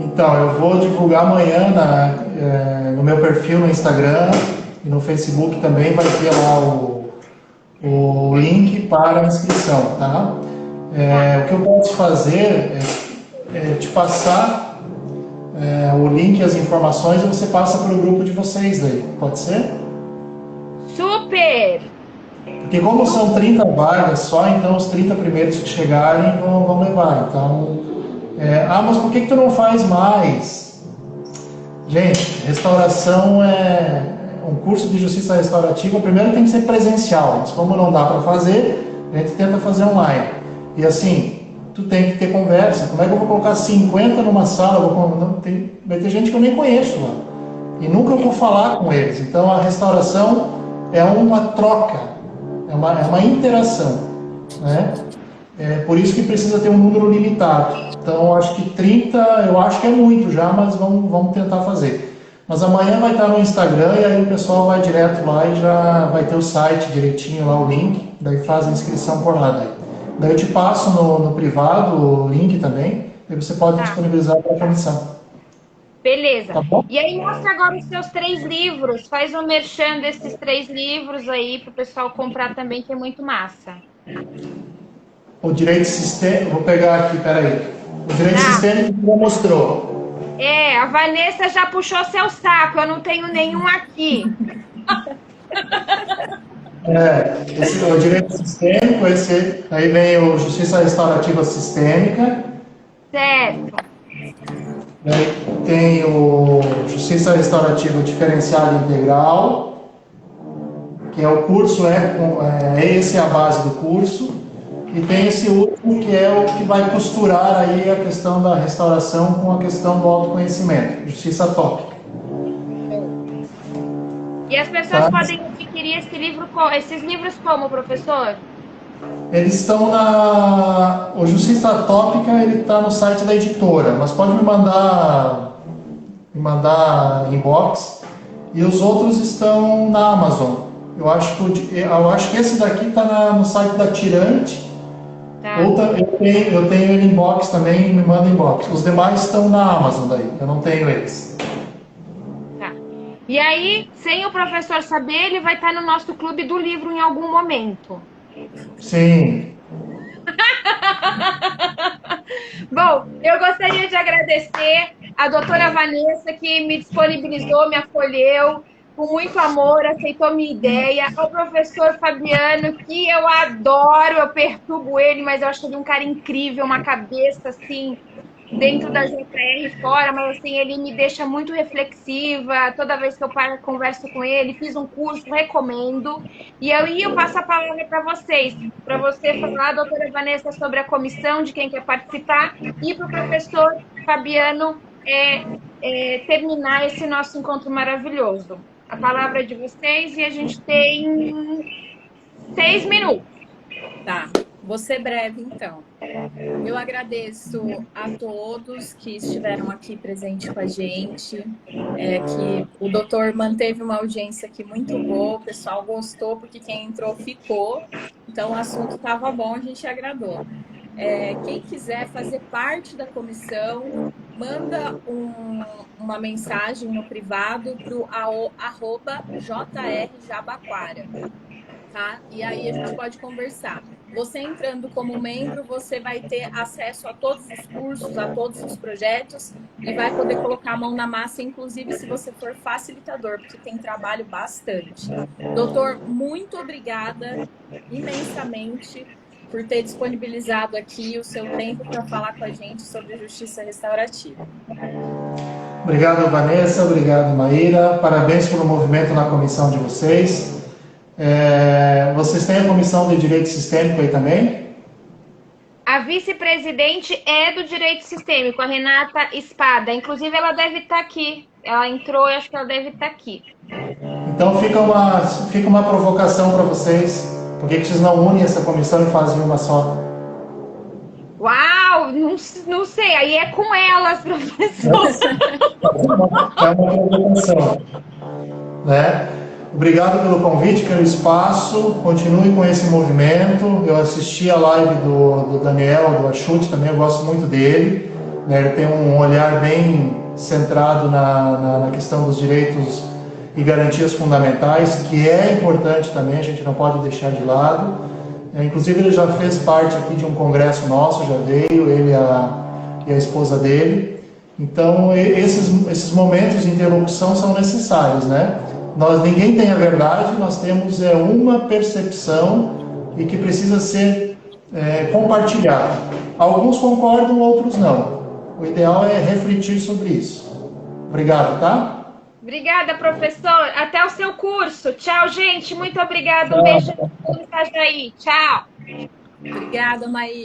Então, eu vou divulgar amanhã no meu perfil no Instagram e no Facebook também vai ter lá o link para a inscrição, tá? O que eu posso fazer é te passar o link e as informações e você passa para o grupo de vocês daí, pode ser? Super! Porque como são 30 vagas só, então os 30 primeiros que chegarem vão levar. Então, mas por que tu não faz mais? Gente, restauração um curso de justiça restaurativa, primeiro tem que ser presencial, mas como não dá para fazer, a gente tenta fazer online. E assim, tu tem que ter conversa. Como é que eu vou colocar 50 numa sala? Vai ter gente que eu nem conheço lá. E nunca vou falar com eles. Então a restauração é uma troca, é uma interação, né? Por isso que precisa ter um número limitado. Então acho que 30, eu acho que é muito já, mas vamos tentar fazer. Mas amanhã vai estar no Instagram e aí o pessoal vai direto lá e já vai ter o site direitinho lá, o link, daí faz a inscrição por lá. Daí eu te passo no privado o link também, e você pode disponibilizar para a comissão. Beleza. Tá bom? E aí mostra agora os seus 3 livros. Faz um merchan desses 3 livros aí para o pessoal comprar também, que é muito massa. O direito sistêmico, vou pegar aqui, peraí. O direito sistêmico já mostrou. A Vanessa já puxou seu saco, eu não tenho nenhum aqui. Esse é o direito sistêmico, aí vem o Justiça Restaurativa Sistêmica. Certo. Daí tem o Justiça Restaurativa Diferenciada Integral, que é o curso, esse é a base do curso. E tem esse último que é o que vai costurar aí a questão da restauração com a questão do autoconhecimento, Justiça Tópica. E as pessoas podem adquirir esses livros como, professor? Eles estão o Justiça Tópica, ele está no site da editora, mas pode me mandar inbox. E os outros estão na Amazon. Eu acho que esse daqui está no site da Tirante. Tá. Eu tenho ele inbox também, me manda inbox. Os demais estão na Amazon daí, eu não tenho eles. Tá. E aí, sem o professor saber, ele vai estar no nosso clube do livro em algum momento. Sim. Bom, eu gostaria de agradecer a doutora Vanessa, que me disponibilizou, me acolheu com muito amor, aceitou minha ideia, ao professor Fabiano, que eu adoro, eu perturbo ele, mas eu acho ele um cara incrível, uma cabeça, assim, dentro da JR fora, mas, assim, ele me deixa muito reflexiva, toda vez que eu converso com ele, fiz um curso, recomendo, e aí eu passo a palavra para vocês, para você falar, doutora Vanessa, sobre a comissão, de quem quer participar, e para o professor Fabiano terminar esse nosso encontro maravilhoso. A palavra é de vocês e a gente tem 6 minutos. Tá, vou ser breve então. Eu agradeço a todos que estiveram aqui presentes com a gente, que o doutor manteve uma audiência aqui muito boa, o pessoal gostou porque quem entrou ficou, então o assunto estava bom, a gente agradou. Quem quiser fazer parte da comissão, manda uma mensagem no privado para o @JRJabaquara, tá? E aí a gente pode conversar. Você entrando como membro, você vai ter acesso a todos os cursos, a todos os projetos e vai poder colocar a mão na massa, inclusive se você for facilitador, porque tem trabalho bastante. Doutor, muito obrigada imensamente por ter disponibilizado aqui o seu tempo para falar com a gente sobre justiça restaurativa. Obrigado, Vanessa. Obrigado, Maíra. Parabéns pelo movimento na comissão de vocês. Vocês têm a comissão de direito sistêmico aí também? A vice-presidente é do direito sistêmico, a Renata Espada. Inclusive, ela deve estar aqui. Ela entrou e acho que ela deve estar aqui. Então fica uma provocação para vocês. Por que vocês não unem essa comissão e fazem uma só? Uau! Não sei, aí é com elas, professor. É uma provocação. Né? Obrigado pelo convite, pelo espaço. Continue com esse movimento. Eu assisti a live do Daniel, do Achute também, eu gosto muito dele. Né? Ele tem um olhar bem centrado na questão dos direitos e garantias fundamentais, que é importante também, a gente não pode deixar de lado. Inclusive, ele já fez parte aqui de um congresso nosso, já veio, ele e a esposa dele. Então, esses momentos de interlocução são necessários, né? Ninguém tem a verdade, nós temos uma percepção e que precisa ser compartilhada. Alguns concordam, outros não. O ideal é refletir sobre isso. Obrigado, tá? Obrigada, professor. Até o seu curso. Tchau, gente. Muito obrigada. Um beijo no Itajaí. Tchau. Obrigada, Maíra.